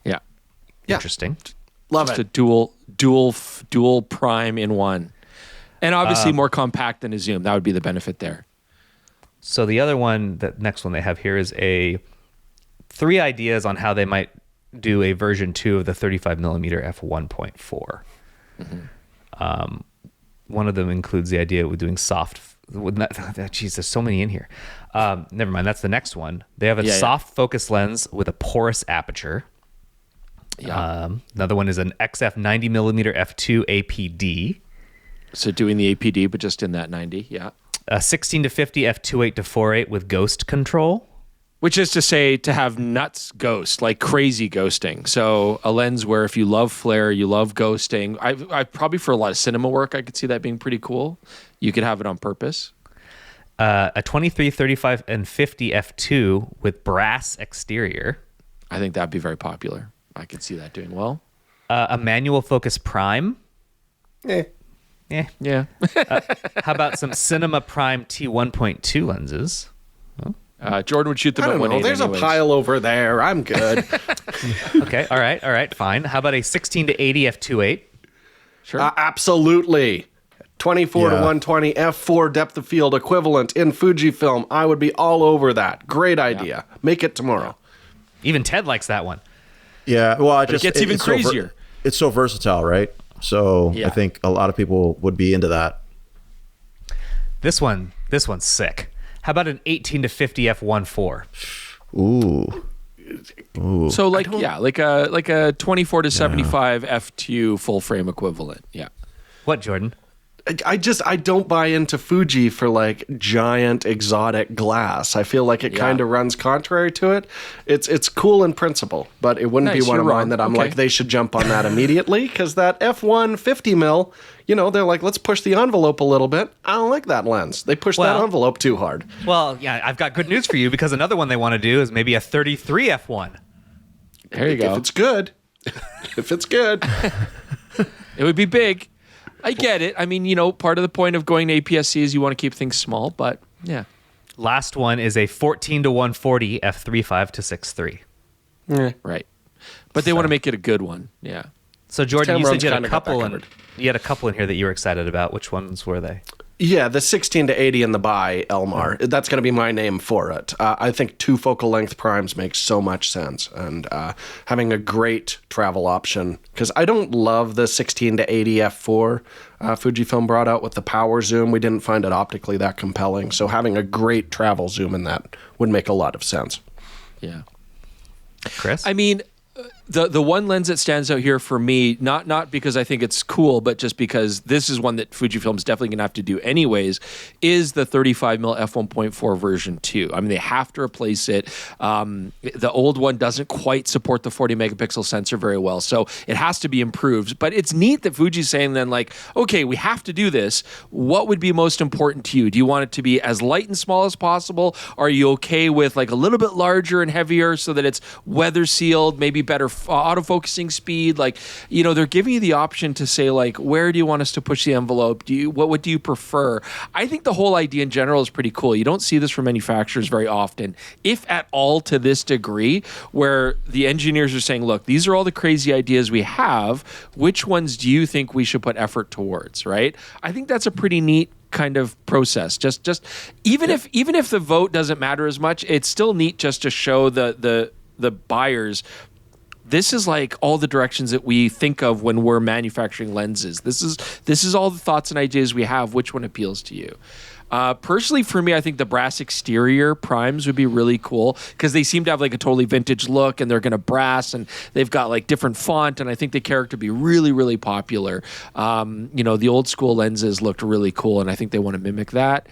Yeah. Interesting. Love Just it. a dual prime in one. And obviously more compact than a zoom. That would be the benefit there. So the other one, the next one they have here is 3 ideas on how they might do a version 2 of the 35 millimeter f1.4. One of them includes the idea of doing soft. Geez, there's so many in here. Never mind. That's the next one. They have a soft focus lens with a porous aperture. Yeah. Another one is an XF 90 millimeter f2 APD. So doing the APD, but just in that 90. Yeah. A 16 to 50 f2.8 to 4.8 with ghost control. Which is to say to have nuts ghost, like crazy ghosting. So a lens where if you love flare, you love ghosting. I probably for a lot of cinema work, I could see that being pretty cool. You could have it on purpose. A 23, 35, and 50 f2 with brass exterior. I think that'd be very popular. I could see that doing well. A manual focus prime. Yeah. How about some Cinema Prime T1.2 lenses? Jordan would shoot them at 1.8 There's anyways. a pile over there. I'm good. Okay, all right, fine. How about a 16 to 80 f2.8? Sure. Absolutely. 24 to 120 f4 depth of field equivalent in Fujifilm. I would be all over that. Great idea. Make it tomorrow. Even Ted likes that one. Yeah, well, it gets even crazier. It's so versatile, right? So I think a lot of people would be into that. This one's sick. How about an 18 to 50 f1.4? Ooh. So like a 24 to 75 f2 full frame equivalent. Yeah. What, Jordan? I don't buy into Fuji for like giant exotic glass. I feel like it kind of runs contrary to it. It's cool in principle, but it wouldn't be one of mine that I'm like, they should jump on that immediately, because that f1 50 mil, they're like, let's push the envelope a little bit. I don't like that lens. They push that envelope too hard. Well, yeah, I've got good news for you, because another one they want to do is maybe a 33 f1. There you go. If it's good. It would be big. I get it. I mean, part of the point of going to APS-C is you want to keep things small, but yeah. Last one is a 14 to 140 f3.5 to 6.3. Right. But they want to make it a good one. Yeah. So Jordan, you said you had Cameron's a couple in here that you were excited about. Which ones were they? Yeah, the 16 to 80 in the bi-Elmar. That's going to be my name for it. I think 2 focal length primes makes so much sense. And having a great travel option, because I don't love the 16 to 80 f4 Fujifilm brought out with the power zoom. We didn't find it optically that compelling. So having a great travel zoom in that would make a lot of sense. Yeah. Chris? I mean, the one lens that stands out here for me, not because I think it's cool, but just because this is one that Fujifilm's definitely going to have to do anyways, is the 35mm f1.4 version 2. I mean, they have to replace it. The old one doesn't quite support the 40 megapixel sensor very well, so it has to be improved. But it's neat that Fuji's saying then, like, okay, we have to do this. What would be most important to you? Do you want it to be as light and small as possible? Are you okay with like a little bit larger and heavier so that it's weather sealed, maybe better autofocusing speed? Like, they're giving you the option to say, like, where do you want us to push the envelope? What do you prefer? I think the whole idea in general is pretty cool. You don't see this from manufacturers very often, if at all to this degree, where the engineers are saying, look, these are all the crazy ideas we have. Which ones do you think we should put effort towards, right? I think that's a pretty neat kind of process. Just even if the vote doesn't matter as much, it's still neat just to show the buyers this is like all the directions that we think of when we're manufacturing lenses. This is all the thoughts and ideas we have. Which one appeals to you? Personally, for me, I think the brass exterior primes would be really cool because they seem to have like a totally vintage look, and they're going to brass, and they've got like different font, and I think the character would be really, really popular. The old school lenses looked really cool, and I think they want to mimic that.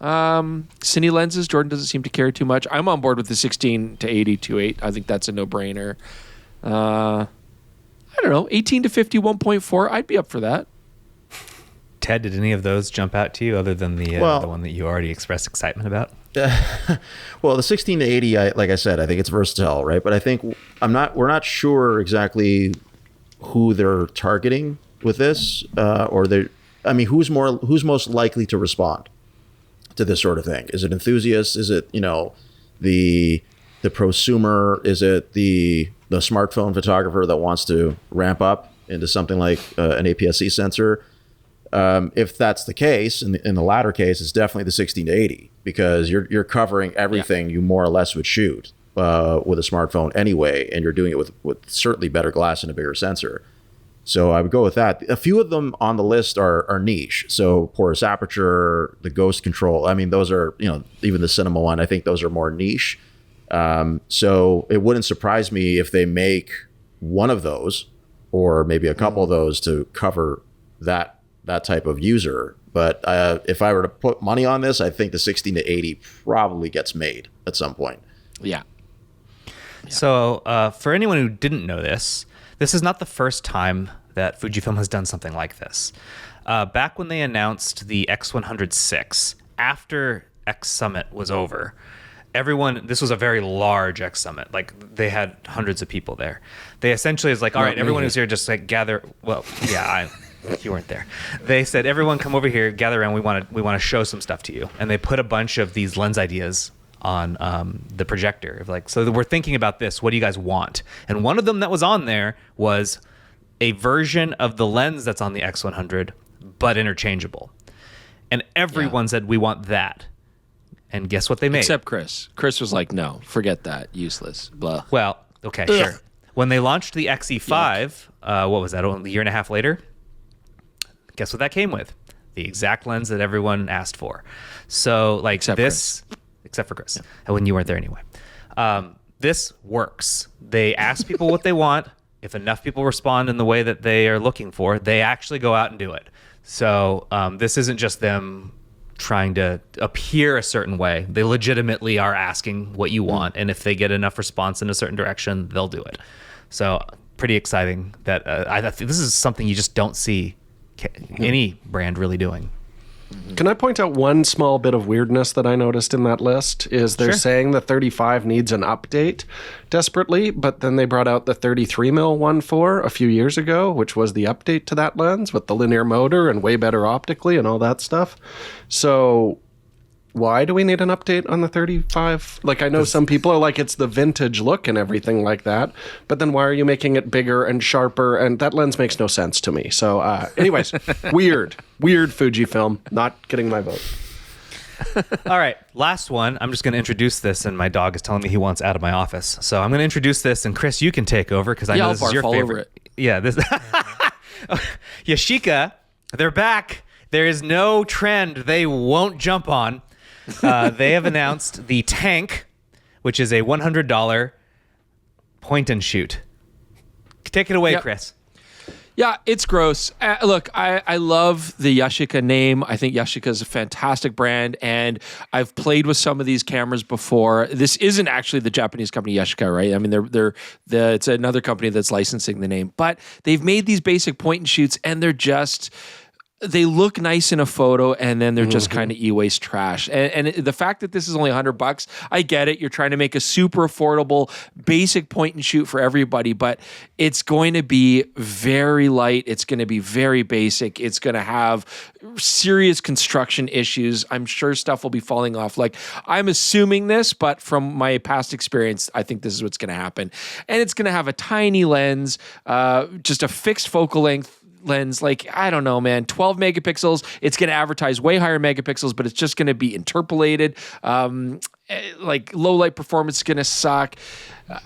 Cine lenses, Jordan doesn't seem to care too much. I'm on board with the 16 to 80 2.8. I think that's a no-brainer. I don't know, 18 to 50 1.4. I'd be up for that. Ted, did any of those jump out to you other than the one that you already expressed excitement about? Well, the 16 to 80, like I said, I think it's versatile, right? But I think we're not sure exactly who they're targeting with this, who's most likely to respond to this sort of thing? Is it enthusiasts? Is it the prosumer? Is it the smartphone photographer that wants to ramp up into something like an APS-C sensor? If that's the case, in the latter case, it's definitely the 16 to 80 because you're covering everything you more or less would shoot with a smartphone anyway, and you're doing it with certainly better glass and a bigger sensor. So I would go with that. A few of them on the list are niche. So porous aperture, the ghost control. I mean, those are, even the cinema one, I think those are more niche. So it wouldn't surprise me if they make one of those or maybe a couple of those to cover that type of user. But if I were to put money on this, I think the 16 to 80 probably gets made at some point. Yeah. So for anyone who didn't know this is not the first time that Fujifilm has done something like this. Back when they announced the X100-6, after X Summit was over, this was a very large X Summit. Like, they had hundreds of people there. They essentially is like, all right, everyone who's here, just like gather. Well, yeah, you weren't there. They said, everyone come over here, gather around. We want to show some stuff to you. And they put a bunch of these lens ideas on the projector. So we're thinking about this. What do you guys want? And one of them that was on there was a version of the lens that's on the X100, but interchangeable. And everyone said, we want that. And guess what they made? Except Chris. Chris was like, no, forget that. Useless. Blah. Well, okay, sure. When they launched the XE5, what was that, a year and a half later? Guess what that came with? The exact lens that everyone asked for. So, except for Chris, when you weren't there anyway. This works. They ask people what they want. If enough people respond in the way that they are looking for, they actually go out and do it. So this isn't just them trying to appear a certain way. They legitimately are asking what you want, and if they get enough response in a certain direction, they'll do it. So pretty exciting that I think this is something you just don't see any brand really doing. Can I point out one small bit of weirdness that I noticed in that list is they're saying the 35 needs an update desperately, but then they brought out the 33mm 1.4 a few years ago, which was the update to that lens with the linear motor and way better optically and all that stuff. So why do we need an update on the 35? Like, I know some people are like, it's the vintage look and everything like that, but then why are you making it bigger and sharper? And that lens makes no sense to me. So anyways, weird Fujifilm, not getting my vote. All right, last one. I'm just going to introduce this, and my dog is telling me he wants out of my office. So I'm going to introduce this, and Chris, you can take over because I know this is your favorite. Yeah, this Yashica, they're back. There is no trend they won't jump on. They have announced the Tank, which is a $100 point and shoot. Take it away, Chris. Yeah, it's gross. Look, I love the Yashica name. I think Yashica is a fantastic brand, and I've played with some of these cameras before. This isn't actually the Japanese company Yashica, right? I mean, it's another company that's licensing the name, but they've made these basic point and shoots, and they look nice in a photo, and then they're just kind of e-waste trash. And the fact that this is only $100, I get it. You're trying to make a super affordable, basic point and shoot for everybody, but it's going to be very light. It's going to be very basic. It's going to have serious construction issues. I'm sure stuff will be falling off. Like, I'm assuming this, but from my past experience, I think this is what's going to happen. And it's going to have a tiny lens, just a fixed focal length, lens. Like, I don't know, man. 12 megapixels. It's going to advertise way higher megapixels, but it's just going to be interpolated. Like low light performance is going to suck.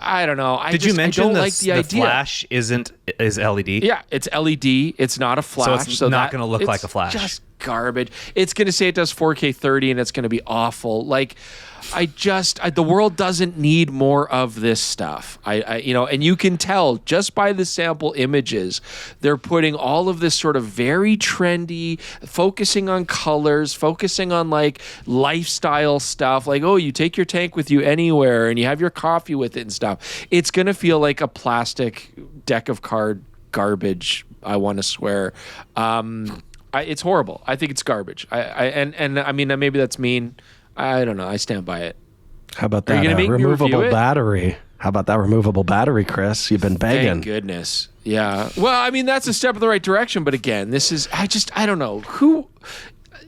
I don't know. Did you mention like the idea. Flash is LED? Yeah, it's LED. It's not a flash. So it's not going to look like a flash. Just garbage. It's going to say it does 4K 30 and it's going to be awful. Like, the world doesn't need more of this stuff. And you can tell just by the sample images, they're putting all of this sort of very trendy, focusing on colors, focusing on like lifestyle stuff. Like, oh, you take your tank with you anywhere and you have your coffee with it and stuff. It's going to feel like a plastic deck of card garbage. I want to swear. It's horrible. I think it's garbage. I mean, maybe that's mean. I don't know. I stand by it. How about that removable battery? How about that removable battery, Chris? You've been begging. Thank goodness. Yeah. Well, I mean, that's a step in the right direction. But again, this is, I don't know who.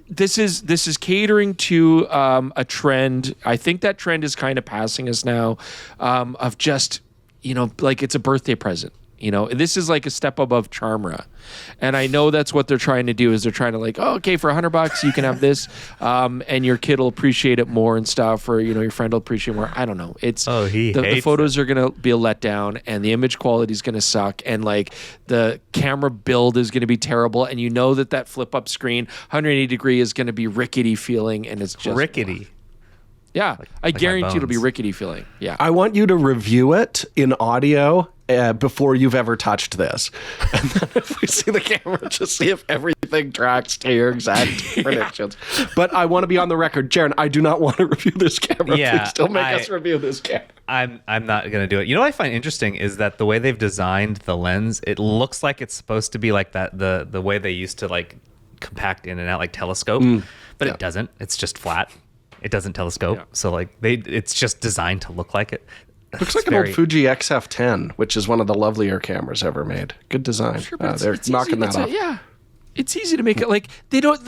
This is catering to a trend. I think that trend is kind of passing us now, of just, like it's a birthday present. This is like a step above Charmra. And I know that's what they're trying to do is they're trying to like, oh, okay, for $100 you can have this, and your kid will appreciate it more and stuff, or, your friend will appreciate it more. I don't know. It's the photos are going to be a letdown and the image quality is going to suck. And like the camera build is going to be terrible. And that flip up screen, 180 degree is going to be rickety feeling. And it's just rickety. Yeah. I guarantee it'll be rickety feeling. Yeah. I want you to review it in audio before you've ever touched this. And then if we see the camera, just see if everything tracks to your exact predictions. But I want to be on the record. Jaron, I do not want to review this camera. Yeah, Please don't make us review this camera. I'm not going to do it. What I find interesting is that the way they've designed the lens, it looks like it's supposed to be like that the way they used to like compact in and out like telescope, but it doesn't. It's just flat. It doesn't telescope. Yeah. So like it's just designed to look like it. Looks like an old Fuji XF10, which is one of the lovelier cameras ever made. Good design. Sure, they're knocking that off. It's easy to make it like they don't.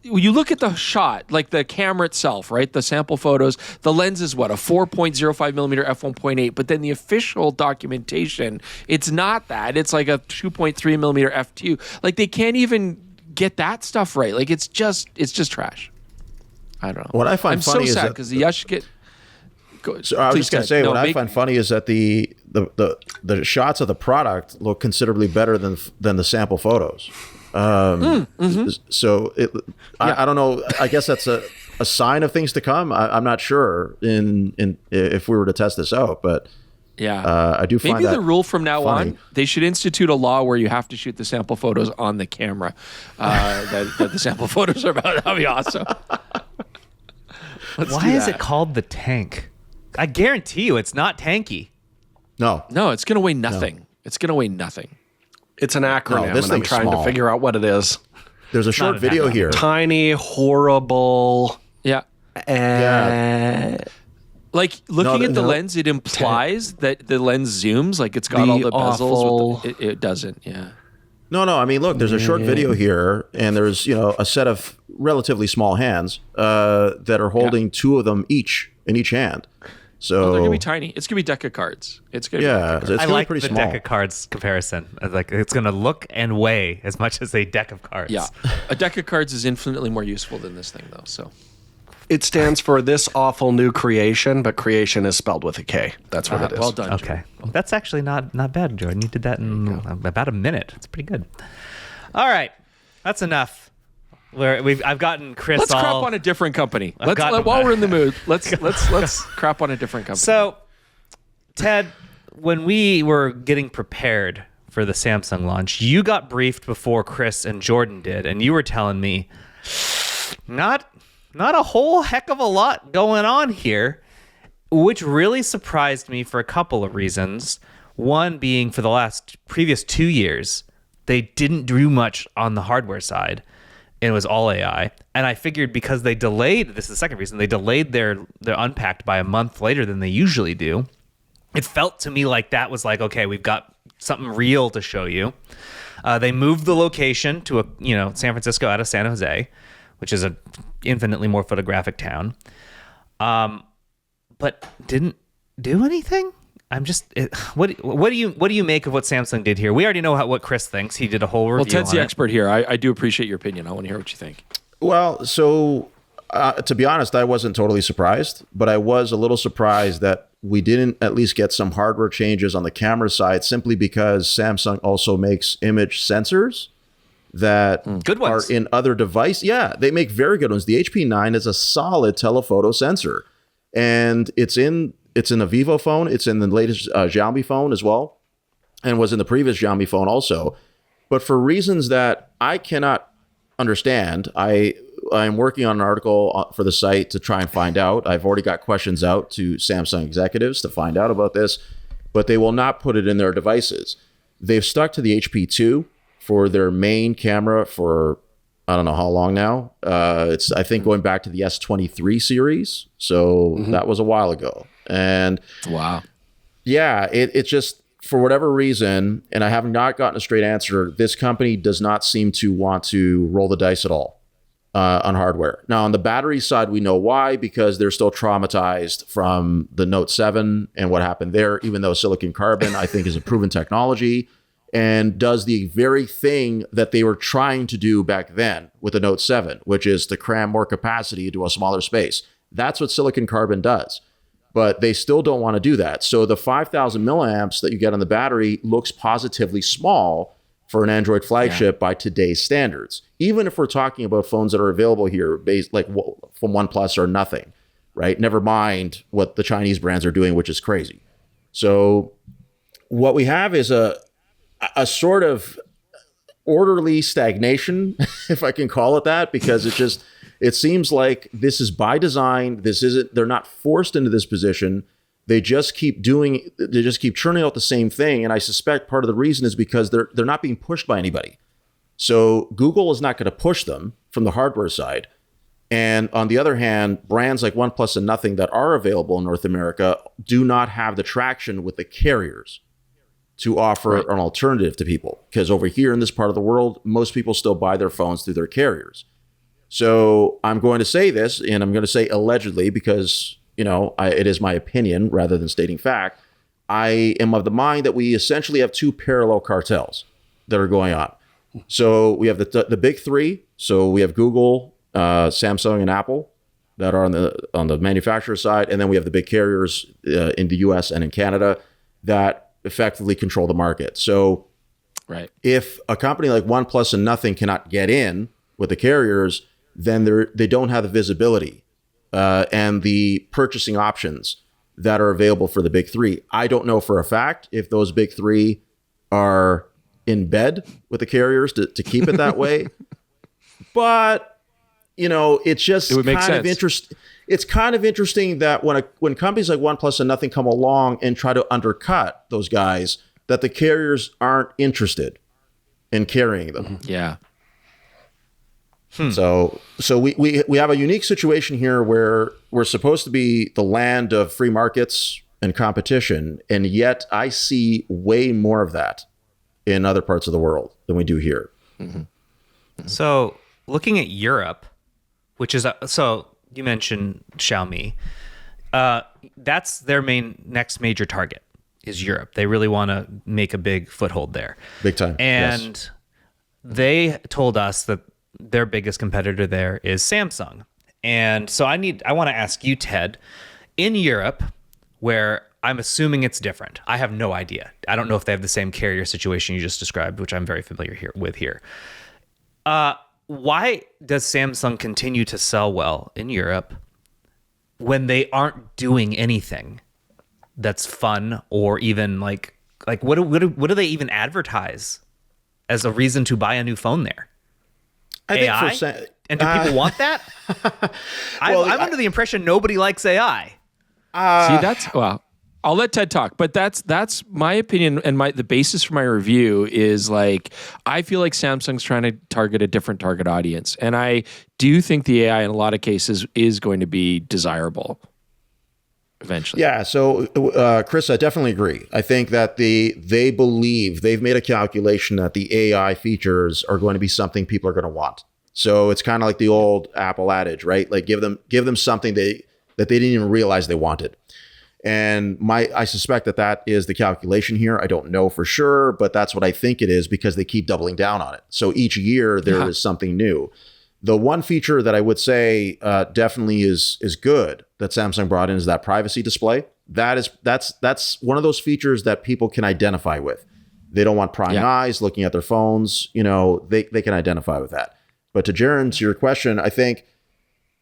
When you look at the shot, like the camera itself, right? The sample photos, the lens is what, a 4.05 millimeter f1.8, but then the official documentation, it's not that. It's like a 2.3 millimeter f2. Like they can't even get that stuff right. Like it's just trash. I don't know. What I find funny is sad because the Yashica. So I was just going to say, I find funny is that the shots of the product look considerably better than the sample photos. So I don't know. I guess that's a sign of things to come. I'm not sure if we were to test this out, but I do find maybe the rule from now on, they should institute a law where you have to shoot the sample photos on the camera that the sample photos are about. That'd be awesome. Why is it called the tank? I guarantee you it's not tanky. No, it's going to weigh nothing. No. It's going to weigh nothing. It's an acronym, and I'm trying to figure out what it is. There's a short video here. Tiny, horrible. Yeah. Like looking at the lens, it implies that the lens zooms, like it's got all the bezels. It doesn't, yeah. No. I mean, look, there's a short video here, and there's a set of relatively small hands that are holding two of them each in each hand. So they're gonna be tiny. It's gonna be deck of cards. It's gonna be I like pretty the small. Deck of cards comparison. Like it's gonna look and weigh as much as a deck of cards. Yeah, a deck of cards is infinitely more useful than this thing, though. So it stands for this awful new creation, but creation is spelled with a K. That's what it is. Well done. Okay, well, that's actually not bad, Jordan. You did that in about a minute. It's pretty good. All right, that's enough. I've gotten Chris. Let's crap on a different company. While we're in the mood, let's crap on a different company. So, Ted, when we were getting prepared for the Samsung launch, you got briefed before Chris and Jordan did, and you were telling me not a whole heck of a lot going on here, which really surprised me for a couple of reasons. One being for the previous 2 years, they didn't do much on the hardware side. And it was all AI. And I figured because they delayed, this is the second reason, they delayed their Unpacked by a month later than they usually do. It felt to me like that was like, okay, we've got something real to show you. They moved the location to San Francisco out of San Jose, which is an infinitely more photographic town. But didn't do anything. what do you make of what Samsung did here? We already know what Chris thinks. He did a whole review. Well, Ted's on the it. expert here. I do appreciate your opinion. I want to hear what you think. Well, so to be honest, I wasn't totally surprised, but I was a little surprised that we didn't at least get some hardware changes on the camera side, simply because Samsung also makes image sensors that Good ones. are in other devices. Yeah, they make very good ones. The HP9 is a solid telephoto sensor, and it's in a Vivo phone. It's in the latest Xiaomi phone as well, and was in the previous Xiaomi phone also. But for reasons that I cannot understand, I'm working on an article for the site to try and find out. I've already got questions out to Samsung executives to find out about this, but they will not put it in their devices. They've stuck to the HP2 for their main camera for I don't know how long now. It's I think going back to the S23 series. So that was a while ago. And wow. Yeah, it just, for whatever reason, and I have not gotten a straight answer, this company does not seem to want to roll the dice at all on hardware. Now, on the battery side, we know why, because they're still traumatized from the Note 7 and what happened there, even though silicon carbon, I think, is a proven technology and does the very thing that they were trying to do back then with the Note 7, which is to cram more capacity into a smaller space. That's what silicon carbon does. But they still don't want to do that. So the 5,000 milliamps that you get on the battery looks positively small for an Android flagship by today's standards. Even if we're talking about phones that are available here, based like from OnePlus or nothing, right? Never mind what the Chinese brands are doing, which is crazy. So what we have is a sort of orderly stagnation, if I can call it that, because it seems like this is by design. They're not forced into this position. They just keep churning out the same thing. And I suspect part of the reason is because they're not being pushed by anybody. So Google is not going to push them from the hardware side. And on the other hand, brands like OnePlus and Nothing that are available in North America do not have the traction with the carriers to offer an alternative to people. Because over here in this part of the world, most people still buy their phones through their carriers. So I'm going to say this, and I'm going to say allegedly because, it is my opinion rather than stating fact. I am of the mind that we essentially have two parallel cartels that are going on. So we have the big three. So we have Google, Samsung, and Apple that are on the manufacturer side. And then we have the big carriers in the US and in Canada that effectively control the market. So if a company like OnePlus and Nothing cannot get in with the carriers, then they don't have the visibility and the purchasing options that are available for the big three. I don't know for a fact if those big three are in bed with the carriers to keep it that way. But, it's just kind of interesting. It's kind of interesting that when companies like OnePlus and Nothing come along and try to undercut those guys, that the carriers aren't interested in carrying them. Yeah. So we have a unique situation here where we're supposed to be the land of free markets and competition, and yet I see way more of that in other parts of the world than we do here. So looking at Europe, which is so you mentioned Xiaomi, that's their next major target is Europe. They really want to make a big foothold there, big time. And they told us that their biggest competitor there is Samsung. And so I want to ask you, Ted, in Europe, where I'm assuming it's different. I have no idea. I don't know if they have the same carrier situation you just described, which I'm very familiar with here. Why does Samsung continue to sell well in Europe when they aren't doing anything that's fun or even like what do they even advertise as a reason to buy a new phone there? AI? And do people want that? I'm under the impression nobody likes AI. I'll let Ted talk, but that's my opinion, and the basis for my review is I feel like Samsung's trying to target a different target audience, and I do think the AI in a lot of cases is going to be desirable eventually. Yeah, so Chris, I definitely agree. I think that they believe they've made a calculation that the AI features are going to be something people are going to want. So it's kind of like the old Apple adage, right? Like give them something that they didn't even realize they wanted. And I suspect that is the calculation here. I don't know for sure, but that's what I think it is because they keep doubling down on it. So each year there is something new. The one feature that I would say definitely is good that Samsung brought in is that privacy display. That's one of those features that people can identify with. They don't want prying eyes looking at their phones. They can identify with that. But to your question, I think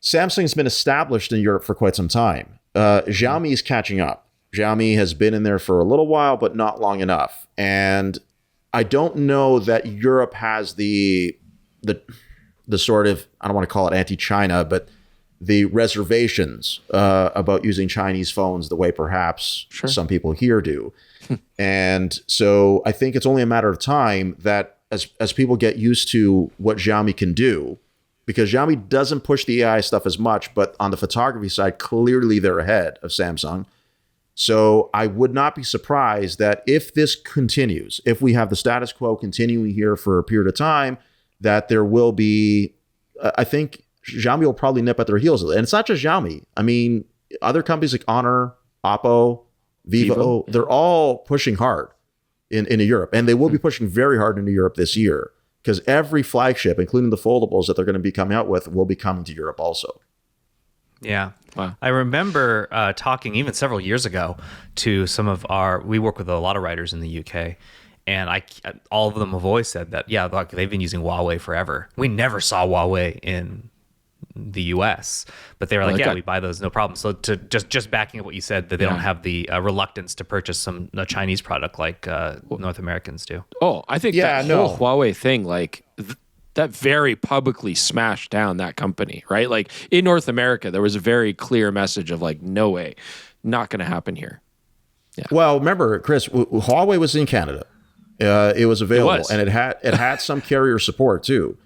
Samsung's been established in Europe for quite some time. Xiaomi is catching up. Xiaomi has been in there for a little while, but not long enough. And I don't know that Europe has the sort of, I don't want to call it anti-China, but the reservations about using Chinese phones the way perhaps some people here do. And so I think it's only a matter of time that as people get used to what Xiaomi can do, because Xiaomi doesn't push the AI stuff as much, but on the photography side, clearly they're ahead of Samsung. So I would not be surprised that if this continues, if we have the status quo continuing here for a period of time, that there will be, I think Xiaomi will probably nip at their heels. And it's not just Xiaomi. I mean, other companies like Honor, Oppo, Vivo, they're all pushing hard into Europe. And they will be pushing very hard into Europe this year because every flagship, including the foldables that they're going to be coming out with, will be coming to Europe also. Yeah. Wow. I remember talking even several years ago to some of we work with a lot of writers in the UK. And all of them have always said that, like they've been using Huawei forever. We never saw Huawei in the US, but they were like, we buy those, no problem. So to just backing up what you said, that they don't have the reluctance to purchase a Chinese product like North Americans do. Oh, I think whole Huawei thing, like that very publicly smashed down that company, right? Like in North America, there was a very clear message of like, no way, not going to happen here. Yeah. Well, remember, Chris, Huawei was in Canada. It was available, and it had some carrier support too.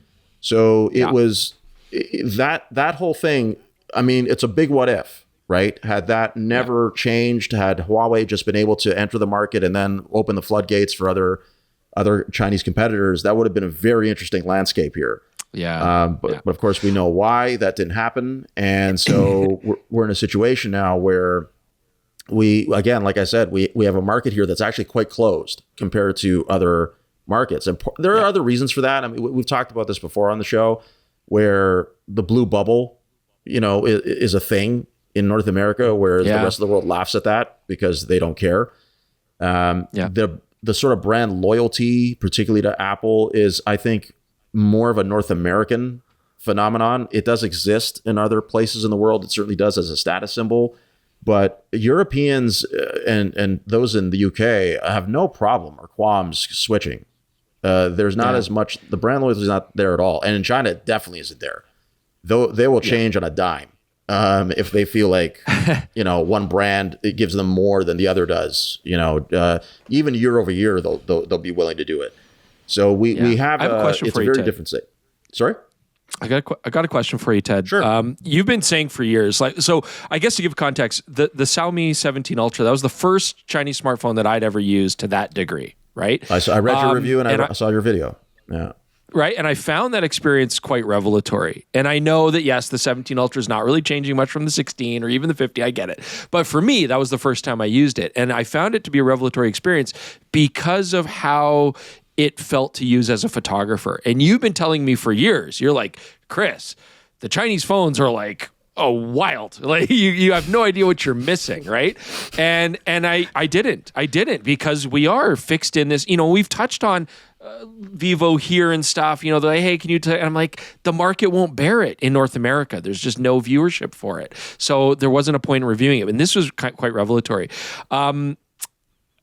So it was that whole thing. I mean, it's a big what if, right? Had that never changed, had Huawei just been able to enter the market and then open the floodgates for other Chinese competitors, that would have been a very interesting landscape here. But of course, we know why that didn't happen, and so we're in a situation now where like I said, we have a market here that's actually quite closed compared to other markets. And there are other reasons for that. I mean, we've talked about this before on the show where the blue bubble, is a thing in North America, whereas the rest of the world laughs at that because they don't care. The sort of brand loyalty, particularly to Apple, is, I think, more of a North American phenomenon. It does exist in other places in the world. It certainly does as a status symbol. But Europeans and those in the UK have no problem or qualms switching. There's not as much, the brand loyalty is not there at all. And in China, it definitely isn't there. Though they will change on a dime if they feel like, one brand, it gives them more than the other does. Even year over year, they'll be willing to do it. So we have a question it's for a you, very Ted. different state. Sorry? I got a question for you, Ted. Sure. You've been saying for years, so I guess to give context, the Xiaomi 17 Ultra, that was the first Chinese smartphone that I'd ever used to that degree, right? I read your review and I saw your video. Yeah. Right. And I found that experience quite revelatory. And I know that, yes, the 17 Ultra is not really changing much from the 16 or even the 50. I get it. But for me, that was the first time I used it. And I found it to be a revelatory experience because of how it felt to use as a photographer. And you've been telling me for years, you're like, Chris, the Chinese phones are like, wild. Like you have no idea what you're missing, right? And I didn't because we are fixed in this, we've touched on Vivo here and stuff, they're like, hey, can you and I'm like, the market won't bear it in North America. There's just no viewership for it. So there wasn't a point in reviewing it. And this was quite revelatory.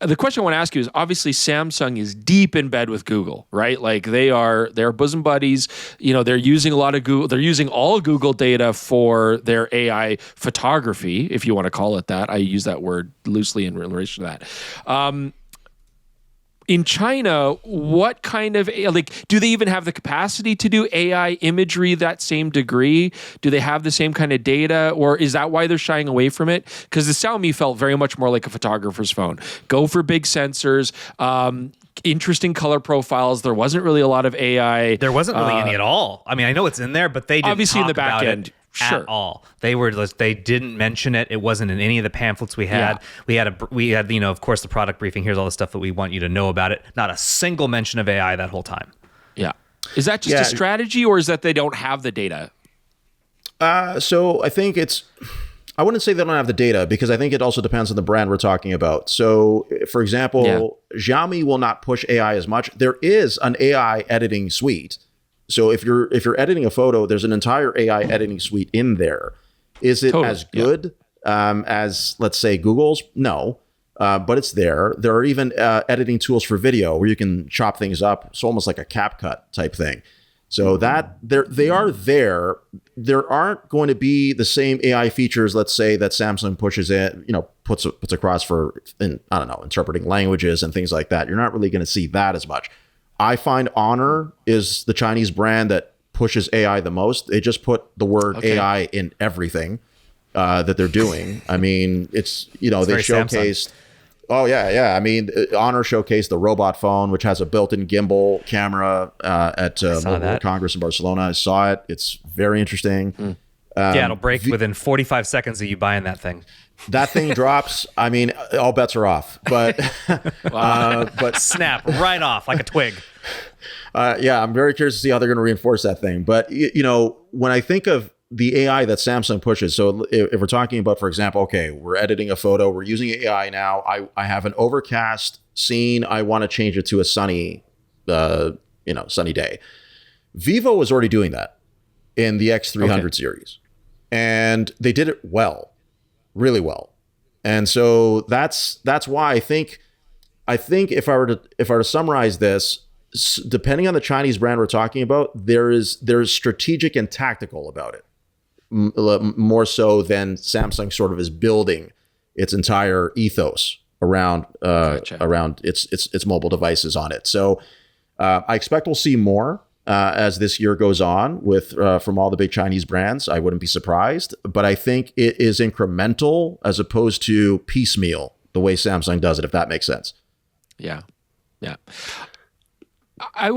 The question I want to ask you is, obviously Samsung is deep in bed with Google, right? Like they're bosom buddies. They're using a lot of Google. They're using all Google data for their AI photography, if you want to call it that. I use that word loosely in relation to that. In China, what kind of, do they even have the capacity to do AI imagery that same degree? Do they have the same kind of data? Or is that why they're shying away from it? Because the Xiaomi felt very much more like a photographer's phone. Go for big sensors, interesting color profiles. There wasn't really a lot of AI. There wasn't really any at all. I mean, I know it's in there, but they didn't obviously in the talk back about end. it Sure. at all. They didn't mention it. It wasn't in any of the pamphlets we had. Yeah. We had of course the product briefing. Here's all the stuff that we want you to know about it. Not a single mention of AI that whole time. Yeah. Is that just a strategy, or is that they don't have the data? So I think I wouldn't say they don't have the data, because I think it also depends on the brand we're talking about. So, for example, Xiaomi will not push AI as much. There is an AI editing suite. So if you're editing a photo, there's an entire AI editing suite in there. Is it as good as, let's say, Google's? No, but it's there. There are even editing tools for video where you can chop things up. It's almost like a CapCut type thing. So that they are there. There aren't going to be the same AI features, let's say, that Samsung pushes in, puts across for, interpreting languages and things like that. You're not really going to see that as much. I find Honor is the Chinese brand that pushes AI the most. They just put the word AI in everything that they're doing. I mean, it's, they showcased. Samsung. Oh, yeah. I mean, Honor showcased the robot phone, which has a built-in gimbal camera at Mobile World Congress in Barcelona. I saw it. It's very interesting. It'll break within 45 seconds of you buying that thing. That thing drops. I mean, all bets are off. But but snap right off like a twig. I'm very curious to see how they're going to reinforce that thing. But when I think of the AI that Samsung pushes, so if we're talking about, for example, okay, we're editing a photo, we're using AI now. I have an overcast scene. I want to change it to a sunny day. Vivo was already doing that in the X300 series, and they did it well. Really well. And so that's why I think if I were to summarize this, depending on the Chinese brand we're talking about, there's strategic and tactical about it, more so than Samsung sort of is building its entire ethos around its mobile devices on it. So I expect we'll see more as this year goes on with from all the big Chinese brands. I wouldn't be surprised, but I think it is incremental as opposed to piecemeal, the way Samsung does it, if that makes sense. Yeah. I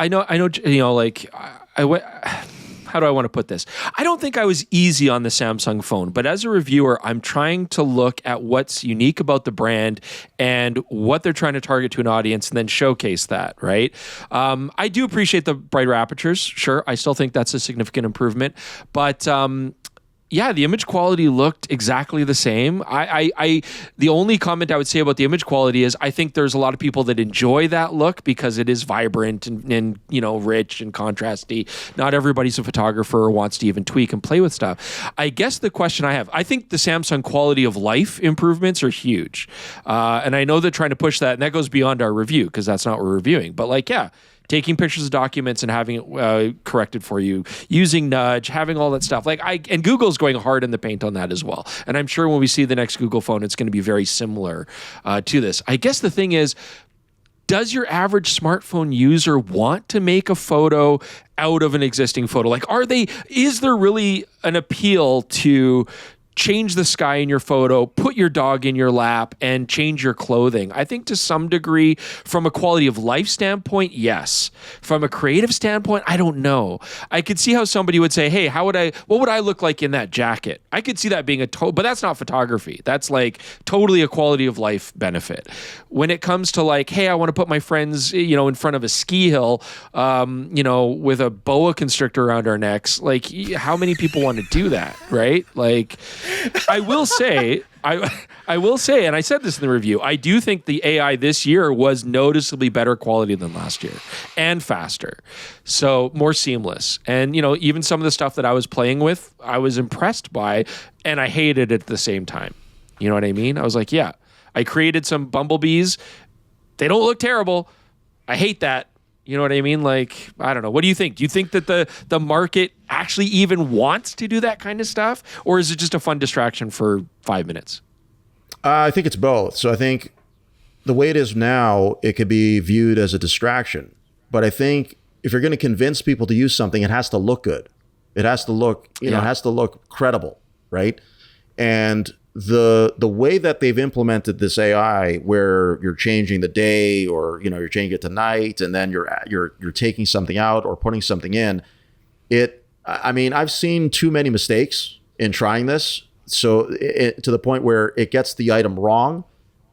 know, like I went. How do I want to put this? I don't think I was easy on the Samsung phone, but as a reviewer, I'm trying to look at what's unique about the brand and what they're trying to target to an audience and then showcase that, right? I do appreciate the brighter apertures. Sure. I still think that's a significant improvement, but the image quality looked exactly the same. The only comment I would say about the image quality is I think there's a lot of people that enjoy that look because it is vibrant and rich and contrasty. Not everybody's a photographer or wants to even tweak and play with stuff. I guess the question I think the Samsung quality of life improvements are huge. And I know they're trying to push that, and that goes beyond our review because that's not what we're reviewing. But taking pictures of documents and having it corrected for you, using Nudge, having all that stuff. And Google's going hard in the paint on that as well. And I'm sure when we see the next Google phone, it's going to be very similar to this. I guess the thing is, does your average smartphone user want to make a photo out of an existing photo? Is there really an appeal to change the sky in your photo, put your dog in your lap, and change your clothing? I think to some degree, from a quality of life standpoint, yes. From a creative standpoint, I don't know. I could see how somebody would say, hey, what would I look like in that jacket? I could see that being but that's not photography. That's totally a quality of life benefit. When it comes to hey, I want to put my friends, in front of a ski hill, with a boa constrictor around our necks, how many people want to do that, right? I will say, and I said this in the review, I do think the AI this year was noticeably better quality than last year and faster. So more seamless. And, even some of the stuff that I was playing with, I was impressed by, and I hated it at the same time. You know what I mean? I was like, yeah, I created some bumblebees. They don't look terrible. I hate that. You know what I mean? I don't know. What do you think? Do you think that the market actually even wants to do that kind of stuff? Or is it just a fun distraction for 5 minutes? I think it's both. So I think the way it is now, it could be viewed as a distraction. But I think if you're going to convince people to use something, it has to look good. It has to look, it has to look credible, right? And the way that they've implemented this AI, where you're changing the day, or you're changing it to night, and then you're taking something out or putting something in, I mean, I've seen too many mistakes in trying this. So to the point where it gets the item wrong,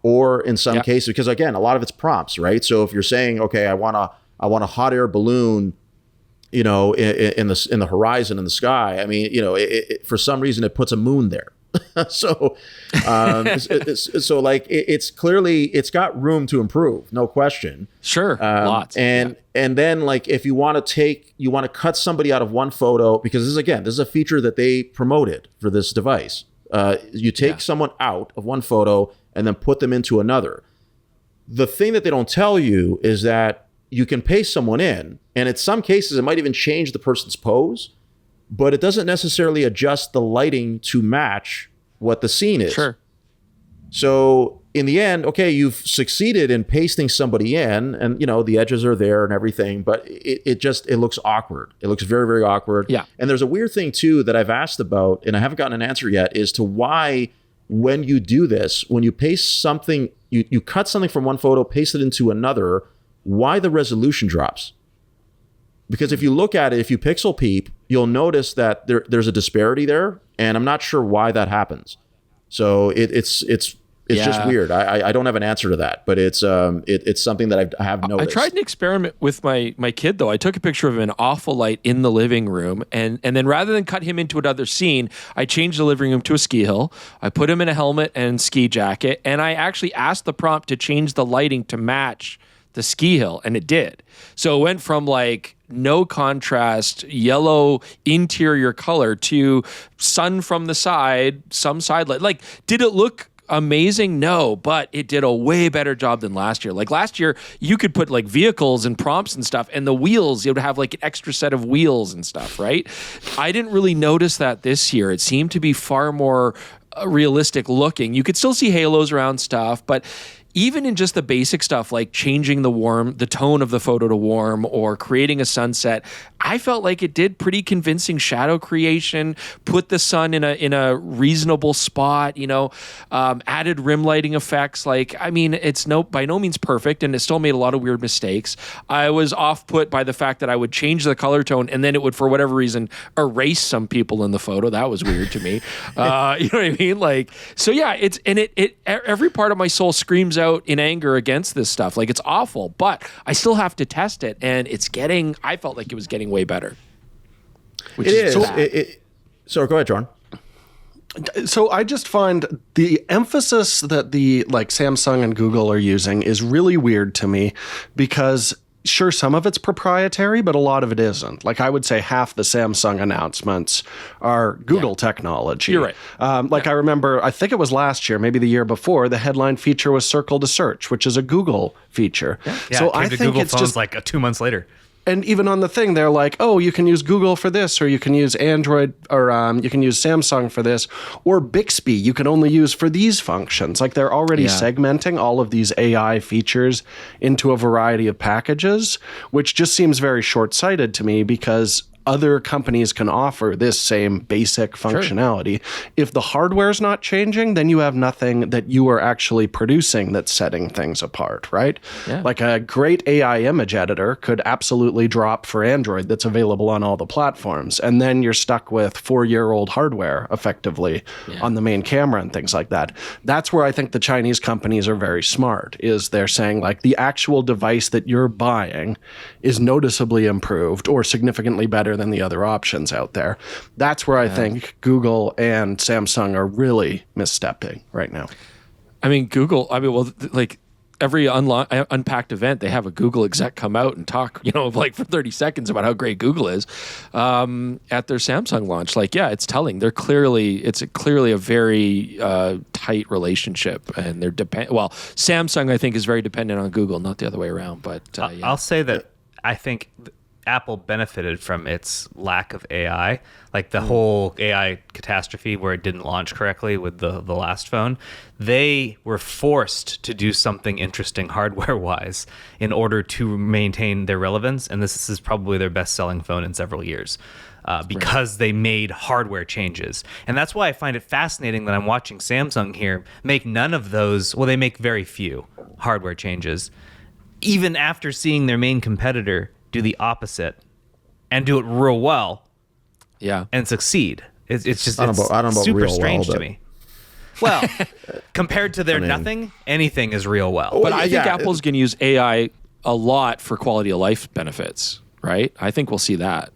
or in some cases, because again, a lot of it's prompts, right? So if you're saying, okay, I want a hot air balloon, in the horizon in the sky. I mean, for some reason it puts a moon there. So, so like it's clearly, it's got room to improve, no question. Sure, lots. And then like if you want to cut somebody out of one photo, because this is a feature that they promoted for this device. You take someone out of one photo and then put them into another. The thing that they don't tell you is that you can paste someone in, and in some cases it might even change the person's pose, but it doesn't necessarily adjust the lighting to match what the scene is. Sure. So in the end, okay, you've succeeded in pasting somebody in, and the edges are there and everything, but it looks awkward. It looks very, very awkward. Yeah. And there's a weird thing too that I've asked about, and I haven't gotten an answer yet, is to why when you do this, when you paste something, you cut something from one photo, paste it into another, why the resolution drops. Because if you look at it, if you pixel peep, you'll notice that there's a disparity there, and I'm not sure why that happens. So it's just weird. I don't have an answer to that, but it's something that I have noticed. I tried an experiment with my kid though. I took a picture of him in awful light in the living room, and then rather than cut him into another scene, I changed the living room to a ski hill. I put him in a helmet and ski jacket, and I actually asked the prompt to change the lighting to match the ski hill, and it did. So it went from like no contrast yellow interior color to sun from the side, some side light. Like, did it look amazing? No, but it did a way better job than last year. Like last year, you could put like vehicles and prompts and stuff, and the wheels, it would have like an extra set of wheels and stuff, right? I didn't really notice that this year. It seemed to be far more realistic looking. You could still see halos around stuff, but even in just the basic stuff like changing the tone of the photo to warm or creating a sunset, I felt like it did pretty convincing shadow creation, put the sun in a reasonable spot, added rim lighting effects. Like, I mean, it's by no means perfect, and it still made a lot of weird mistakes. I was off put by the fact that I would change the color tone and then it would, for whatever reason, erase some people in the photo. That was weird to me. You know what I mean? Like, so yeah, every part of my soul screams out in anger against this stuff. Like, it's awful, but I still have to test it, and I felt like it was getting way better. It is. So go ahead, Jaron. So I just find the emphasis that the like Samsung and Google are using is really weird to me, because sure, some of it's proprietary, but a lot of it isn't. Like, I would say half the Samsung announcements are Google technology. You're right. I remember, I think it was last year, maybe the year before, the headline feature was Circle to Search, which is a Google feature. Yeah, so it came I to think Google it's phones just like 2 months later. And even on the thing, they're like, oh, you can use Google for this, or you can use Android, or you can use Samsung for this, or Bixby you can only use for these functions. Like, they're already segmenting all of these AI features into a variety of packages, which just seems very short-sighted to me, because other companies can offer this same basic functionality. Sure. If the hardware's not changing, then you have nothing that you are actually producing that's setting things apart, right? Yeah. Like a great AI image editor could absolutely drop for Android that's available on all the platforms. And then you're stuck with 4-year-old hardware effectively on the main camera and things like that. That's where I think the Chinese companies are very smart, is they're saying like the actual device that you're buying is noticeably improved or significantly better than the other options out there. That's where I think Google and Samsung are really misstepping right now. I mean, Google, like every Unpacked event, they have a Google exec come out and talk, like for 30 seconds about how great Google is at their Samsung launch. Like, yeah, it's telling. It's clearly a very tight relationship, and they're Samsung, I think, is very dependent on Google, not the other way around. But I'll say that I think Apple benefited from its lack of AI, like the whole AI catastrophe where it didn't launch correctly with the last phone. They were forced to do something interesting hardware-wise in order to maintain their relevance, and this is probably their best-selling phone in several years. Because they made hardware changes. And that's why I find it fascinating that I'm watching Samsung here make none of those, well, they make very few hardware changes, even after seeing their main competitor do the opposite and do it real well. and succeed. It's just I don't know about super real strange well, to me. Well, compared to their nothing, anything is real well. But I think Apple's going to use AI a lot for quality of life benefits, right? I think we'll see that.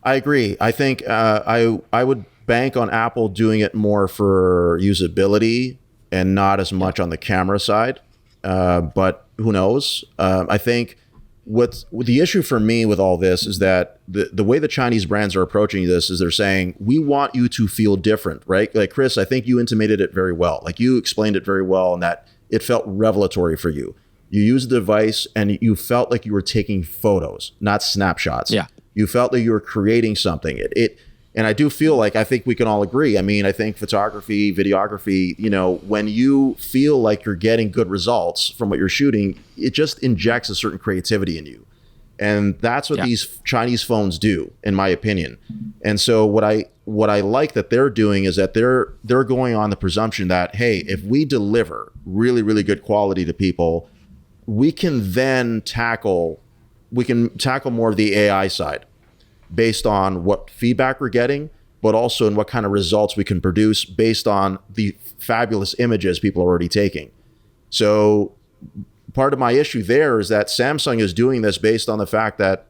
I agree. I think I would bank on Apple doing it more for usability and not as much on the camera side. But who knows? I think what the issue for me with all this is that the way the Chinese brands are approaching this is they're saying, we want you to feel different, right? Like, Chris, I think you intimated it very well. Like, you explained it very well, and that it felt revelatory for you. You used the device and you felt like you were taking photos, not snapshots. Yeah. You felt like you were creating something. And I do feel like, I think we can all agree. I mean, I think photography, videography, when you feel like you're getting good results from what you're shooting, it just injects a certain creativity in you. And that's what these Chinese phones do, in my opinion. And so what I like that they're doing is that they're going on the presumption that, hey, if we deliver really, really good quality to people, we can then tackle more of the AI side based on what feedback we're getting, but also in what kind of results we can produce based on the fabulous images people are already taking. So part of my issue there is that Samsung is doing this based on the fact that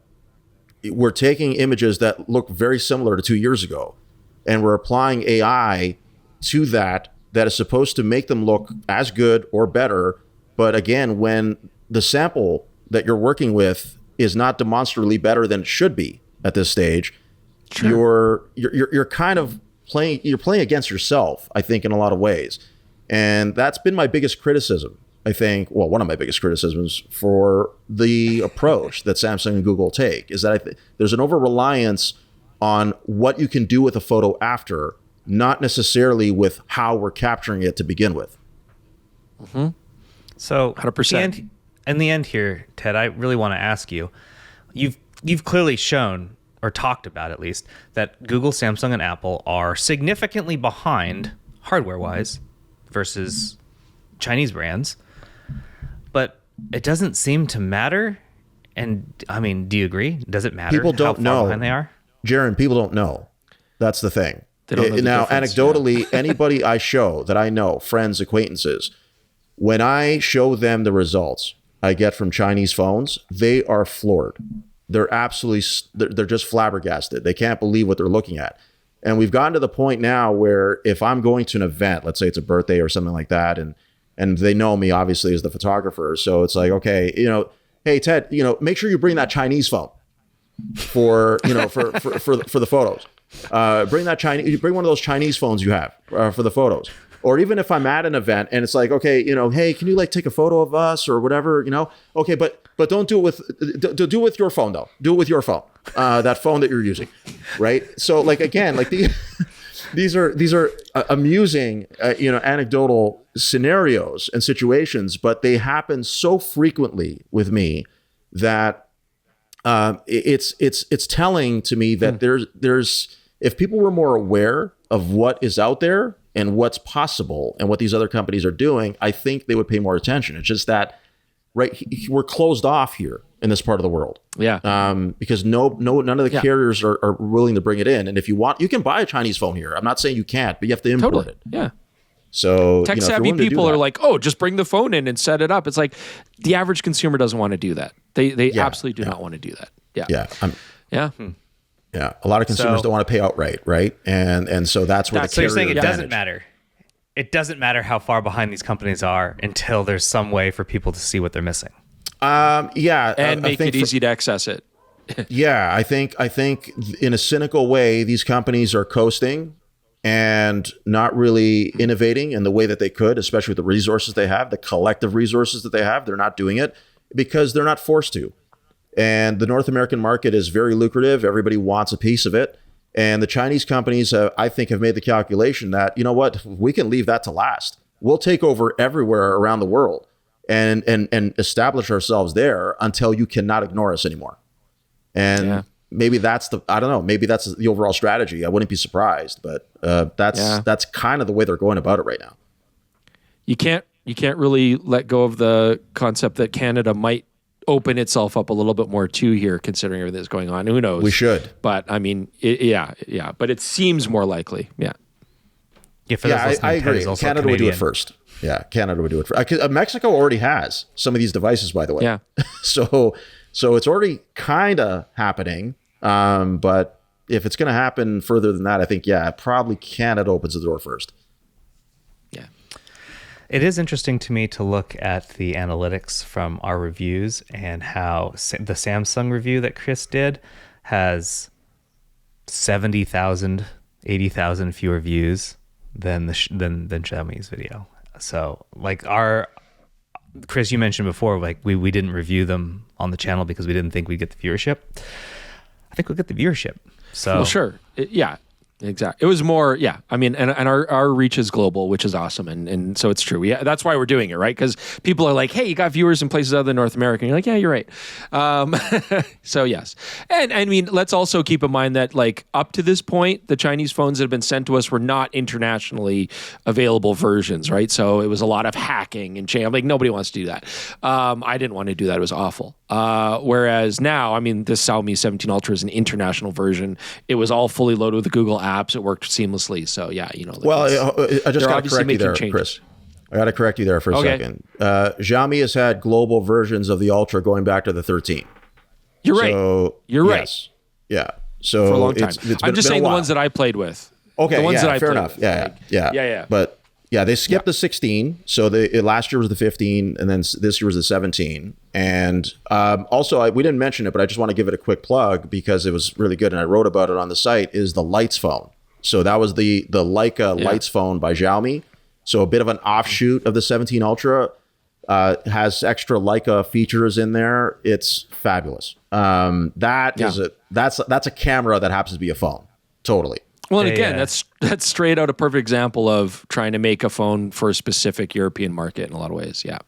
we're taking images that look very similar to 2 years ago, and we're applying AI to that is supposed to make them look as good or better. But again, when the sample that you're working with is not demonstrably better than it should be at this stage, you're kind of playing against yourself, I think, in a lot of ways. And that's been my biggest criticism, I think. Well, one of my biggest criticisms for the approach that Samsung and Google take is that there's an over-reliance on what you can do with a photo after, not necessarily with how we're capturing it to begin with. Mm-hmm. So 100%. In the end here, Ted, I really want to ask you, you've clearly shown, or talked about at least, that Google, Samsung, and Apple are significantly behind hardware-wise versus Chinese brands. But it doesn't seem to matter. And I mean, do you agree? Does it matter People don't how far know behind they are? Jaron, people don't know. That's the thing. They don't know the now, difference, anecdotally, anybody I show that I know, friends, acquaintances, when I show them the results I get from Chinese phones, they are floored. They're they're just flabbergasted. They can't believe what they're looking at. And we've gotten to the point now where if I'm going to an event, let's say it's a birthday or something like that, and they know me obviously as the photographer, so it's like, okay, hey Ted, make sure you bring that Chinese phone for the photos. Bring one of those Chinese phones you have for the photos. Or even if I'm at an event and it's like, okay, hey, can you take a photo of us or whatever, Okay, but don't do it with your phone though. Do it with your phone, that phone that you're using, right? So again, these are amusing, anecdotal scenarios and situations, but they happen so frequently with me that it's telling to me that there's if people were more aware of what is out there and what's possible and what these other companies are doing, I think they would pay more attention. It's just that, we're closed off here in this part of the world. Yeah. Because none of the carriers are willing to bring it in. And if you want, you can buy a Chinese phone here. I'm not saying you can't, but you have to import it. Yeah. So tech savvy people are like, oh, just bring the phone in and set it up. It's like the average consumer doesn't want to do that. They absolutely do not want to do that. Yeah. Yeah. Yeah. A lot of consumers don't want to pay outright, right? And so that's where So you're saying it doesn't matter. It doesn't matter how far behind these companies are until there's some way for people to see what they're missing. And make it easy to access it. Yeah, I think in a cynical way, these companies are coasting and not really innovating in the way that they could, especially with the resources they have, the collective resources that they have. They're not doing it because they're not forced to. And the North American market is very lucrative. Everybody wants a piece of it. And the Chinese companies, I think, have made the calculation that, we can leave that to last. We'll take over everywhere around the world and establish ourselves there until you cannot ignore us anymore. And maybe that's maybe that's the overall strategy. I wouldn't be surprised, but that's kind of the way they're going about it right now. You can't really let go of the concept that Canada might open itself up a little bit more too here, considering everything that's going on. Who knows? We should. But I mean, yeah. But it seems more likely. Yeah. I agree. Canada would do it first. Yeah, Canada would do it first. Mexico already has some of these devices, by the way. Yeah. So it's already kind of happening. But if it's going to happen further than that, I think, probably Canada opens the door first. Yeah. It is interesting to me to look at the analytics from our reviews and how the Samsung review that Chris did has 70,000, 80,000 fewer views than Xiaomi's video. So like Chris, you mentioned before, like we didn't review them on the channel because we didn't think we'd get the viewership. I think we'll get the viewership. So well, sure. Exactly. It was more, I mean, and our reach is global, which is awesome. And so it's true. That's why we're doing it, right? Because people are like, hey, you got viewers in places other than North America. And you're like, yeah, you're right. So yes. And I mean, let's also keep in mind that like up to this point, the Chinese phones that have been sent to us were not internationally available versions, right? So it was a lot of hacking and like nobody wants to do that. I didn't want to do that. It was awful. Whereas now, I mean, this Xiaomi 17 Ultra is an international version. It was all fully loaded with the Google apps. It worked seamlessly. So yeah, Well, I just got to correct you there, Chris. I got to correct you there for a second. Xiaomi has had global versions of the Ultra going back to the 13. You're right. You're right. Yes. Yeah. So for a long time. I'm just saying the ones that I played with. Okay. The ones that I fair played enough. with. Yeah. But yeah, they skipped the 16. So last year was the 15, and then this year was the 17. And also, we didn't mention it, but I just want to give it a quick plug because it was really good, and I wrote about it on the site, is the Lights phone. So that was the Leica Lights phone by Xiaomi. So a bit of an offshoot of the 17 Ultra. Has extra Leica features in there. It's fabulous. That's a camera that happens to be a phone. Totally. Well, and again, that's straight out a perfect example of trying to make a phone for a specific European market in a lot of ways. Yeah.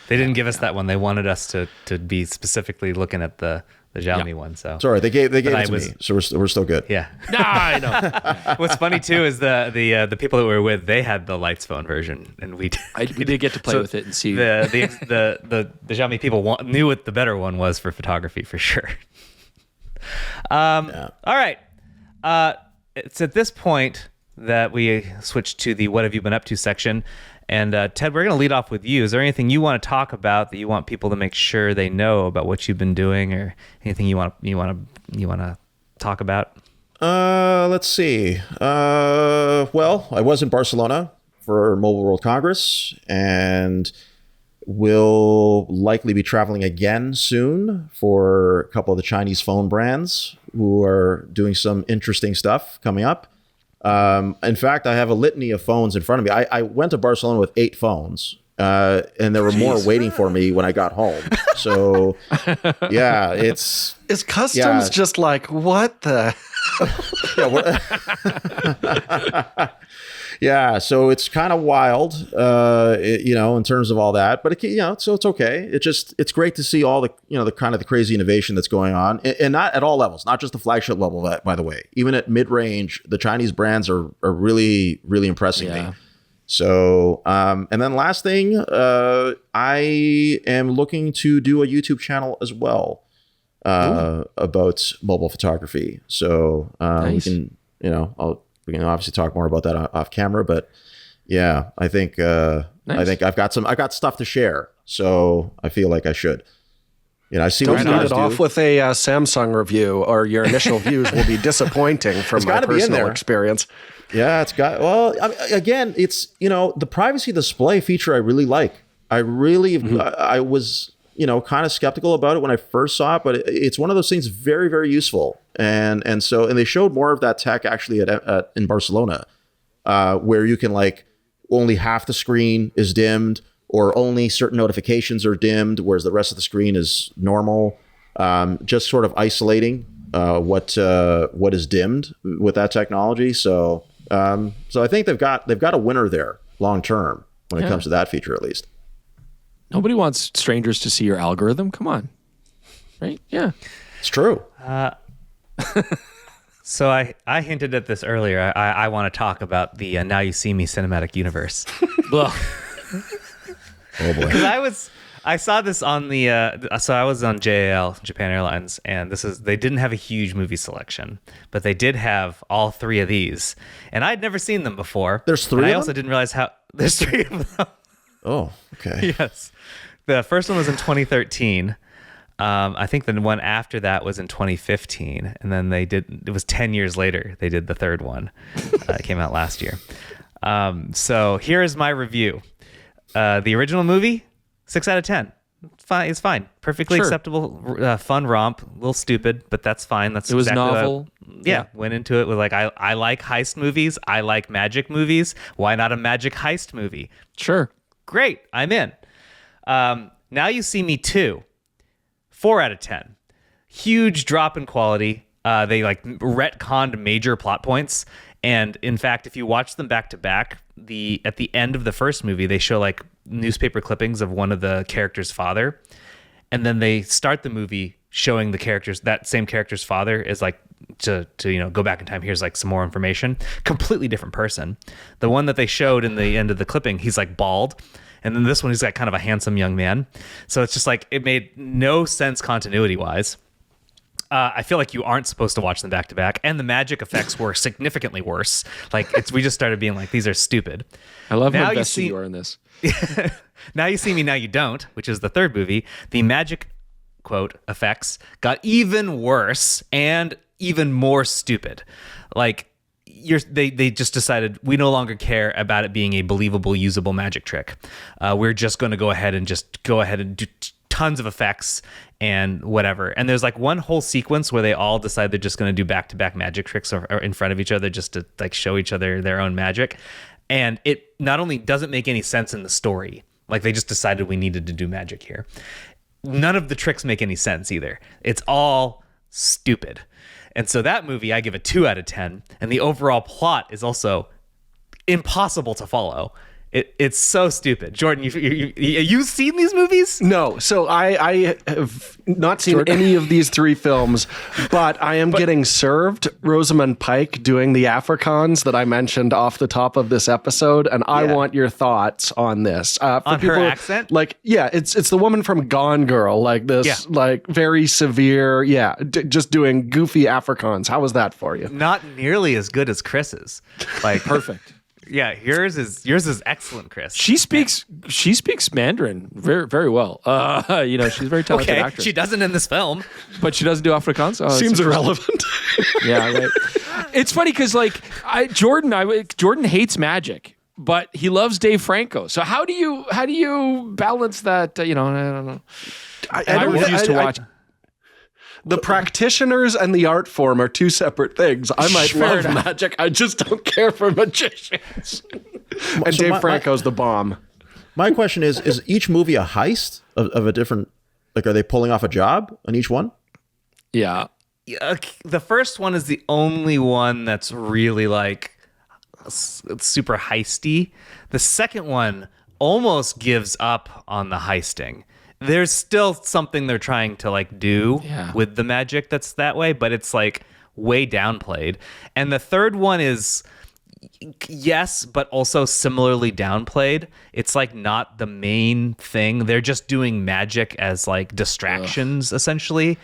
They didn't give us that one. They wanted us to be specifically looking at the Xiaomi one. So sorry, they gave it to me. So we're still good. Yeah. Nah, I know. What's funny too is the people that we were with, they had the Lights phone version, and we did get to play with it and see. The Xiaomi people knew what the better one was for photography for sure. All right. It's at this point that we switch to the "What have you been up to" section. And Ted, we're going to lead off with you. Is there anything you want to talk about that you want people to make sure they know about what you've been doing, or anything you want to talk about? Let's see. Well, I was in Barcelona for Mobile World Congress, and will likely be traveling again soon for a couple of the Chinese phone brands who are doing some interesting stuff coming up. In fact, I have a litany of phones in front of me. I went to Barcelona with 8 phones, and there were more waiting for me when I got home. So, yeah, is customs just like, what the? Yeah, so it's kind of wild, in terms of all that. But so it's okay. It's great to see all the the kind of the crazy innovation that's going on, and not at all levels, not just the flagship level. By the way, even at mid range, the Chinese brands are really really impressing me. So, and then last thing, I am looking to do a YouTube channel as well about mobile photography. So nice. We can obviously talk more about that off camera, but yeah, I think nice. I got stuff to share, so I feel like I should. I see. Don't lead it off with a Samsung review, or your initial views will be disappointing from my personal experience. Yeah, it's got. Well, again, it's the privacy display feature I really like. I was kind of skeptical about it when I first saw it, but it's one of those things very, very useful. And they showed more of that tech actually in Barcelona, where you can only half the screen is dimmed, or only certain notifications are dimmed, whereas the rest of the screen is normal. Just sort of isolating what is dimmed with that technology. So I think they've got a winner there long term when it comes to that feature, at least. Nobody wants strangers to see your algorithm. Come on. Right? Yeah. It's true. So I hinted at this earlier. I want to talk about the Now You See Me cinematic universe. Oh boy. Because I saw this on the so I was on JAL, Japan Airlines, and they didn't have a huge movie selection, but they did have all three of these, and I'd never seen them before. There's three. And I also didn't realize how there's three of them. Oh, okay. Yes, the first one was in 2013. I think the one after that was in 2015, and then it was 10 years later they did the third one. It came out last year. So here is my review. The original movie, 6 out of 10. It's fine. Perfectly acceptable, fun romp. A little stupid, but that's fine. It was novel. Went into it with like, I like heist movies. I like magic movies. Why not a magic heist movie? Sure. Great. I'm in. Now You See Me 2, 4 out of 10. Huge drop in quality. They like retconned major plot points. And in fact, if you watch them back to back, at the end of the first movie, they show like newspaper clippings of one of the character's father, and then they start the movie showing that same character's father is like to go back in time. Here's like some more information. Completely different person. The one that they showed in the end of the clipping, he's like bald, and then this one he's got kind of a handsome young man. So it's just like it made no sense continuity wise. I feel like you aren't supposed to watch them back to back, and the magic effects were significantly worse. Like we just started being like, these are stupid. I love how invested you are in this. Now You See Me, Now You Don't, which is the third movie. The magic quote effects got even worse and even more stupid. Like they just decided we no longer care about it being a believable, usable magic trick. We're just going to go ahead and do tons of effects and whatever. And there's like one whole sequence where they all decide they're just going to do back-to-back magic tricks or in front of each other just to like show each other their own magic. And it not only doesn't make any sense in the story, like they just decided we needed to do magic here. None of the tricks make any sense either. It's all stupid. And so that movie, I give a 2 out of 10. And the overall plot is impossible to follow. It's so stupid. Jordan, you've seen these movies? No. So I have not seen any of these three films, but I am getting served Rosamund Pike doing the Afrikaans that I mentioned off the top of this episode, and I want your thoughts on this. For on people, her accent? Like, yeah, it's the woman from Gone Girl, like this, like very severe, just doing goofy Afrikaans. How was that for you? Not nearly as good as Chris's. Like Perfect. Yeah, yours is excellent, Chris. She speaks Mandarin very, very well. She's a very talented actress. She doesn't in this film, but she doesn't do Afrikaans. Seems irrelevant. Yeah, right. It's funny because like Jordan hates magic, but he loves Dave Franco. So how do you balance that? I don't know. I refuse to watch. The practitioners and the art form are two separate things. I might love magic. I just don't care for magicians. And so Dave Franco's the bomb. My question is each movie a heist of a different, like, are they pulling off a job on each one? Yeah. The first one is the only one that's really like super heisty. The second one almost gives up on the heisting. There's still something they're trying to like do with the magic that's that way, but it's like way downplayed. And the third one is yes, but also similarly downplayed. It's like not the main thing. They're just doing magic as like distractions essentially.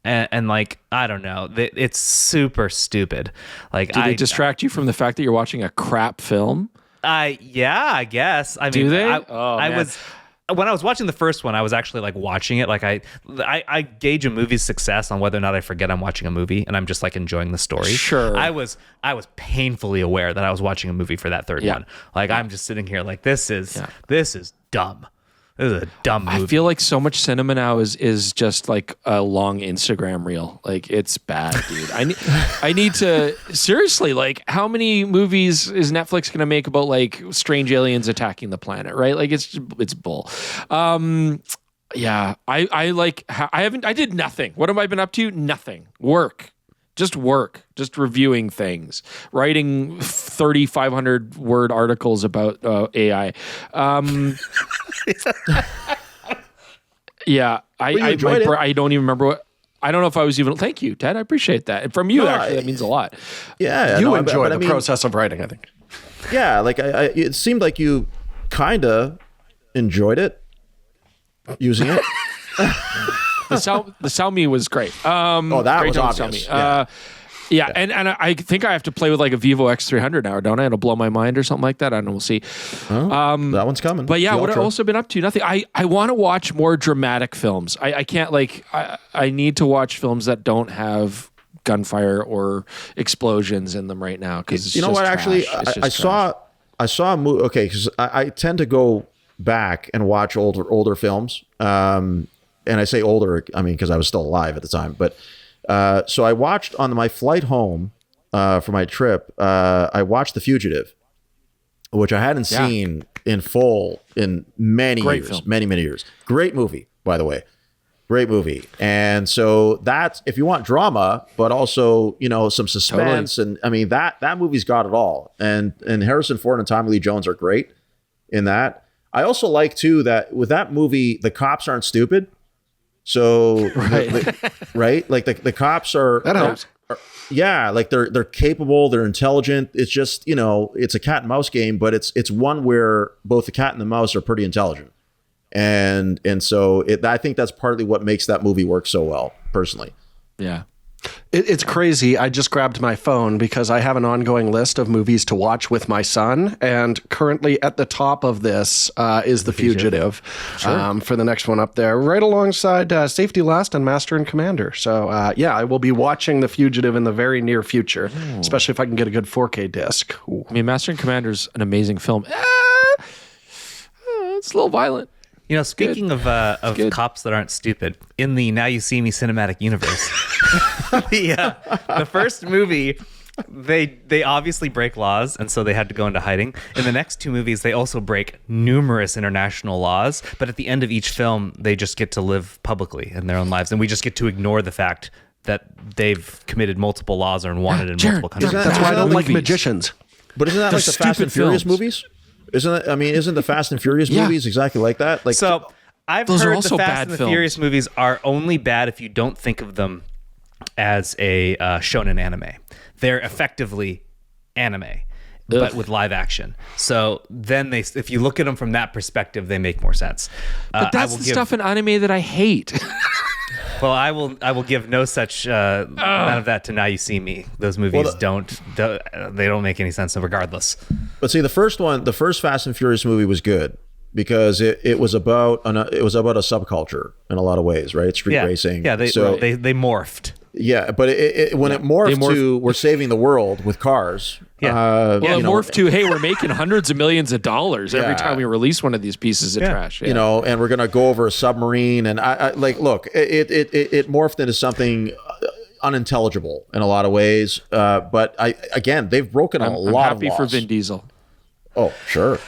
And like, I don't know, it's super stupid. Like, do they distract you from the fact that you're watching a crap film? I guess. I mean, do they? When I was watching the first one, I was actually like watching it. Like I gauge a movie's success on whether or not I forget I'm watching a movie and I'm just like enjoying the story. Sure. I was painfully aware that I was watching a movie for that third one. Like I'm just sitting here like this is dumb. This is a dumb movie. I feel like so much cinema now is just like a long Instagram reel. Like it's bad, dude. I need to seriously, like, how many movies is Netflix going to make about like strange aliens attacking the planet? Right? Like it's bull. Yeah. I did nothing. What have I been up to? Nothing. Work. Just reviewing things, writing 3,500 word articles about AI. Yeah, I don't even remember what. I don't know if I was even. Thank you, Ted. I appreciate that. And from you, actually, that means a lot. Yeah, you enjoy the process of writing, I think. Yeah, like it seemed like you kind of enjoyed it. using it. The Xiaomi was great. That great was obvious. Xiaomi. Yeah, and I think I have to play with like a Vivo X300 now, don't I? It'll blow my mind or something like that. I don't know. We'll see. That one's coming. But yeah, The what I've Ultra. also been up to, nothing. I want to watch more dramatic films. I can't I need to watch films that don't have gunfire or explosions in them right now. Because you know what? Actually, I saw a movie. Okay, because I tend to go back and watch older films. And I say older, I mean, because I was still alive at the time. But so I watched on my flight home for my trip. I watched The Fugitive, which I hadn't seen in full in many years. Many years. Great movie, by the way. Great movie. And so that's, if you want drama, but also, some suspense. Totally. And I mean, that movie's got it all. And Harrison Ford and Tommy Lee Jones are great in that. I also like too that with that movie, the cops aren't stupid. So, right? Like the cops are, that helps. Like they're capable, they're intelligent. It's just, it's a cat and mouse game, but it's one where both the cat and the mouse are pretty intelligent. And so I think that's partly what makes that movie work so well, personally. Yeah. It's crazy. I just grabbed my phone because I have an ongoing list of movies to watch with my son. And currently at the top of this is The Fugitive for the next one up there, right alongside Safety Last and Master and Commander. So, I will be watching The Fugitive in the very near future, especially if I can get a good 4K disc. Ooh. I mean, Master and Commander's an amazing film. It's a little violent. Speaking of cops that aren't stupid, in the Now You See Me cinematic universe, the first movie, they obviously break laws, and so they had to go into hiding. In the next two movies, they also break numerous international laws, but at the end of each film, they just get to live publicly in their own lives, and we just get to ignore the fact that they've committed multiple laws or are wanted in multiple countries. That's why I don't like magicians. But isn't that like the Fast and Furious movies? Isn't the Fast and Furious movies exactly like that? Like, so I've those heard are also the Fast bad and the films. Furious movies are only bad if you don't think of them as a shonen anime. They're effectively anime, but with live action. So then if you look at them from that perspective, they make more sense. But that's the stuff in anime that I hate. Well, I will give no such none of that to Now You See Me. Those movies don't make any sense regardless. But see, the first Fast and Furious movie was good because it was about a subculture in a lot of ways, right? Street racing. Yeah, they morphed. Yeah, but when it morphed to we're saving the world with cars. Yeah. It morphed to, hey, we're making hundreds of millions of dollars every time we release one of these pieces of trash. Yeah. And we're gonna go over a submarine, and I look, it morphed into something unintelligible in a lot of ways. But they've broken a lot of laws. I'm happy for Vin Diesel. Oh, sure.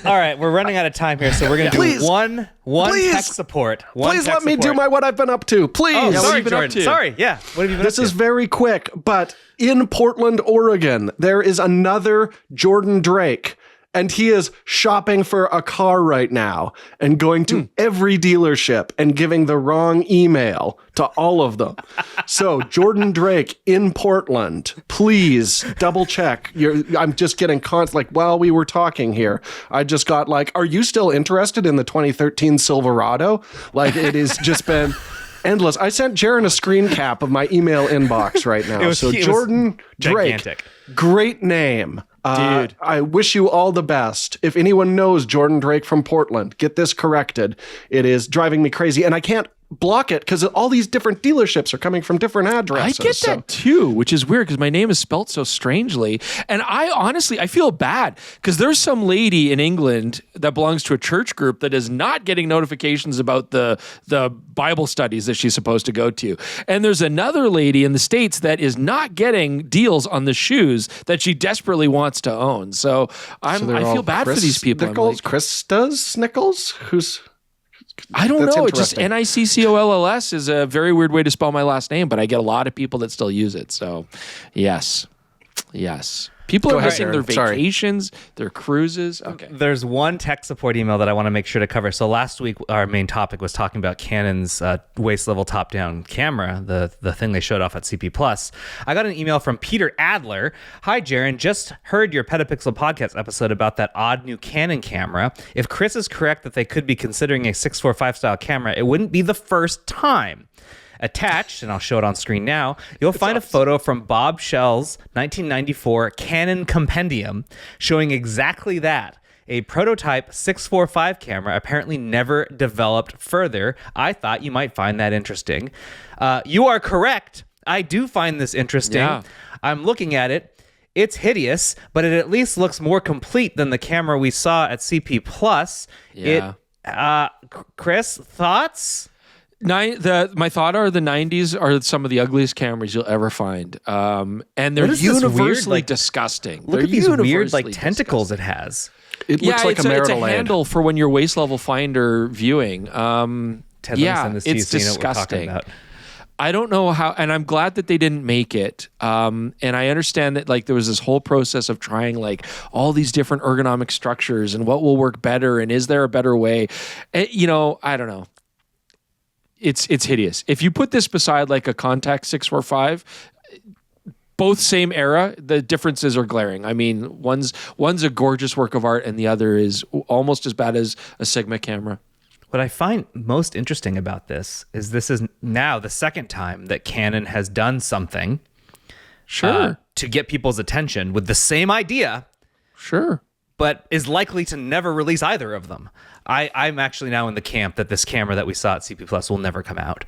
All right, we're running out of time here, so we're going to do one tech support. Please let me do what I've been up to. Please. Oh, what sorry, have you been up Jordan. to? Sorry, yeah. What have you been This up to? is very quick, but in Portland, Oregon, there is another Jordan Drake, and he is shopping for a car right now and going to every dealership and giving the wrong email to all of them. So Jordan Drake in Portland, please double check. I'm just getting while we were talking here, I just got are you still interested in the 2013 Silverado? It has just been endless. I sent Jaron a screen cap of my email inbox right now. Jordan Drake, gigantic. Great name. Dude. I wish you all the best. If anyone knows Jordan Drake from Portland, get this corrected. It is driving me crazy. And I can't block it because all these different dealerships are coming from different addresses. I get that too, which is weird because my name is spelt so strangely. And I feel bad because there's some lady in England that belongs to a church group that is not getting notifications about the Bible studies that she's supposed to go to. And there's another lady in the States that is not getting deals on the shoes that she desperately wants to own. So I feel bad for these people. Chris does Nichols? I don't know. It's just Niccolls is a very weird way to spell my last name, but I get a lot of people that still use it. So, yes. People Go are ahead, missing their Jaron. Sorry. vacations, their cruises. Okay. There's one tech support email that I want to make sure to cover. So last week, our main topic was talking about Canon's waist level top down camera, the thing they showed off at CP Plus. I got an email from Peter Adler. Hi, Jaron. Just heard your PetaPixel podcast episode about that odd new Canon camera. If Chris is correct that they could be considering a 645 style camera, it wouldn't be the first time. Attached, and I'll show it on screen now, you'll find a photo from Bob Shell's 1994 Canon Compendium showing exactly that. A prototype 645 camera apparently never developed further. I thought you might find that interesting. You are correct. I do find this interesting. Yeah. I'm looking at it. It's hideous, but it at least looks more complete than the camera we saw at CP Plus. Yeah. Chris, thoughts? My thought are the 90s are some of the ugliest cameras you'll ever find. And they're What is this weird, universely like- disgusting. Look They're at these weird universally tentacles disgusting. it has. It looks like it's a it's a marital aid. handle for when your waist level finder viewing. Ted, let me send this to you it's so you know what we're talking disgusting. about. I don't know how, and I'm glad that they didn't make it. And I understand that like there was this whole process of trying like all these different ergonomic structures and what will work better and is there a better way? I don't know. It's hideous. If you put this beside like a Contact 645, both same era, the differences are glaring. I mean, one's a gorgeous work of art and the other is almost as bad as a Sigma camera. What I find most interesting about this is now the second time that Canon has done something Sure. to get people's attention with the same idea, Sure. but is likely to never release either of them. I'm actually now in the camp that this camera that we saw at CP Plus will never come out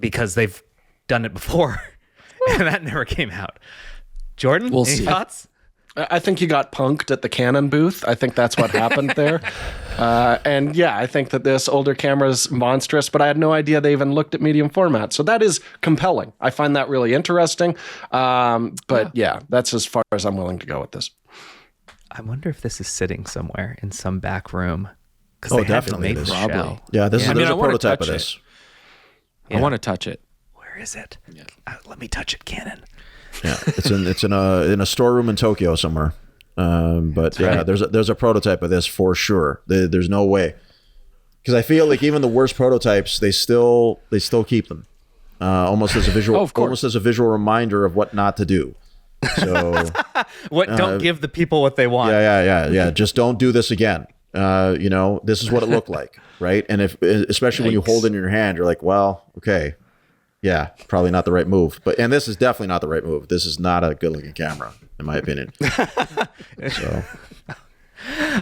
because they've done it before and that never came out. Jordan, We'll any see. thoughts? I think you got punked at the Canon booth. I think that's what happened there. And yeah, I think that this older camera is monstrous, but I had no idea they even looked at medium format. So that is compelling. I find that really interesting. But yeah, that's as far as I'm willing to go with this. I wonder if this is sitting somewhere in some back room. Because Oh, they had to definitely make it is. the Probably. show. Yeah, there's I a wanna prototype of touch this. I want to touch it. Where is it? Let me touch it, Canon. Yeah, it's in a storeroom in Tokyo somewhere. But yeah, right. there's a prototype of this for sure. There's no way, because I feel like even the worst prototypes, they still keep them almost as a visual, of course. almost as a visual reminder of what not to do. So Don't give the people what they want. yeah. Just don't do this again. This is what it looked like, right? And especially when you hold it in your hand, you're like, well, okay. Yeah, probably not the right move. And this is definitely not the right move. This is not a good-looking camera, in my opinion. So,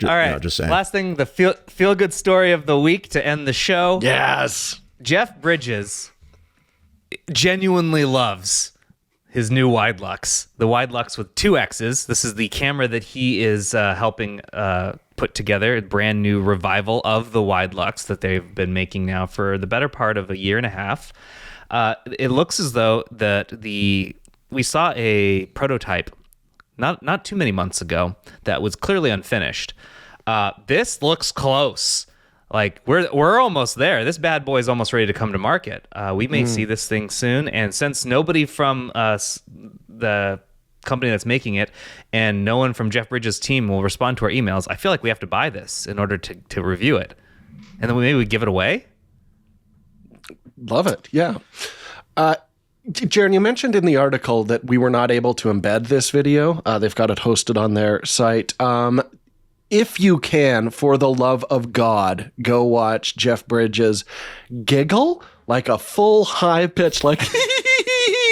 All right. just saying. Last thing, the feel good story of the week to end the show. Yes. Jeff Bridges genuinely loves his new wide lux, the wide lux with 2 X's. This is the camera that he is helping put together, a brand new revival of the wide lux that they've been making now for the better part of a year and a half. It looks as though that we saw a prototype not too many months ago that was clearly unfinished. This looks close. Like we're almost there. This bad boy is almost ready to come to market. We may see this thing soon. And since nobody from the company that's making it and no one from Jeff Bridges' team will respond to our emails, I feel like we have to buy this in order to review it. And then maybe we give it away. Love it. Yeah. Jaron, you mentioned in the article that we were not able to embed this video. They've got it hosted on their site. If you can, for the love of God, go watch Jeff Bridges giggle like a full high pitch, like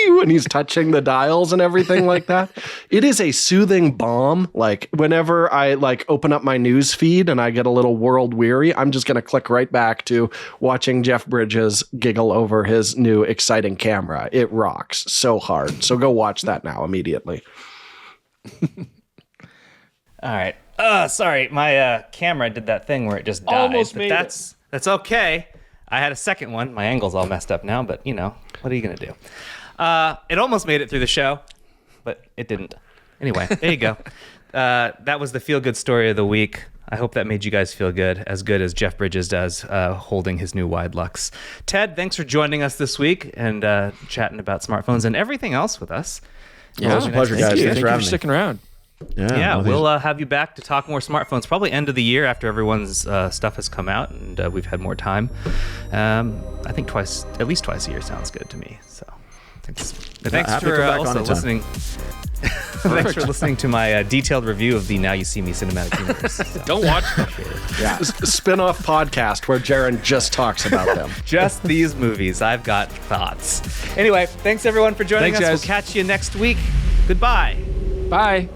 when he's touching the dials and everything like that. It is a soothing balm. Like whenever I open up my news feed and I get a little world weary, I'm just going to click right back to watching Jeff Bridges giggle over his new exciting camera. It rocks so hard. So go watch that now immediately. All right. Sorry, my camera did that thing where it just died. Almost but made that's okay. I had a second one. My angle's all messed up now, but what are you gonna do? It almost made it through the show, but it didn't. Anyway, there you go. That was the feel-good story of the week. I hope that made you guys feel good as Jeff Bridges does, holding his new wide lux. Ted, thanks for joining us this week and chatting about smartphones and everything else with us. Yeah, it's a pleasure, thank guys. you. Thanks Thank for you having for me. sticking around. Yeah, well, we'll have you back to talk more smartphones. Probably end of the year after everyone's stuff has come out and we've had more time. I think at least twice a year sounds good to me. So thanks happy to for come back also on anytime. listening. Thanks for listening to my detailed review of the Now You See Me cinematic universe. So, Don't watch that. Yeah. Spin-off podcast where Jaron just talks about them. just these movies. I've got thoughts. Anyway, thanks everyone for joining Thanks, us. guys. We'll catch you next week. Goodbye. Bye.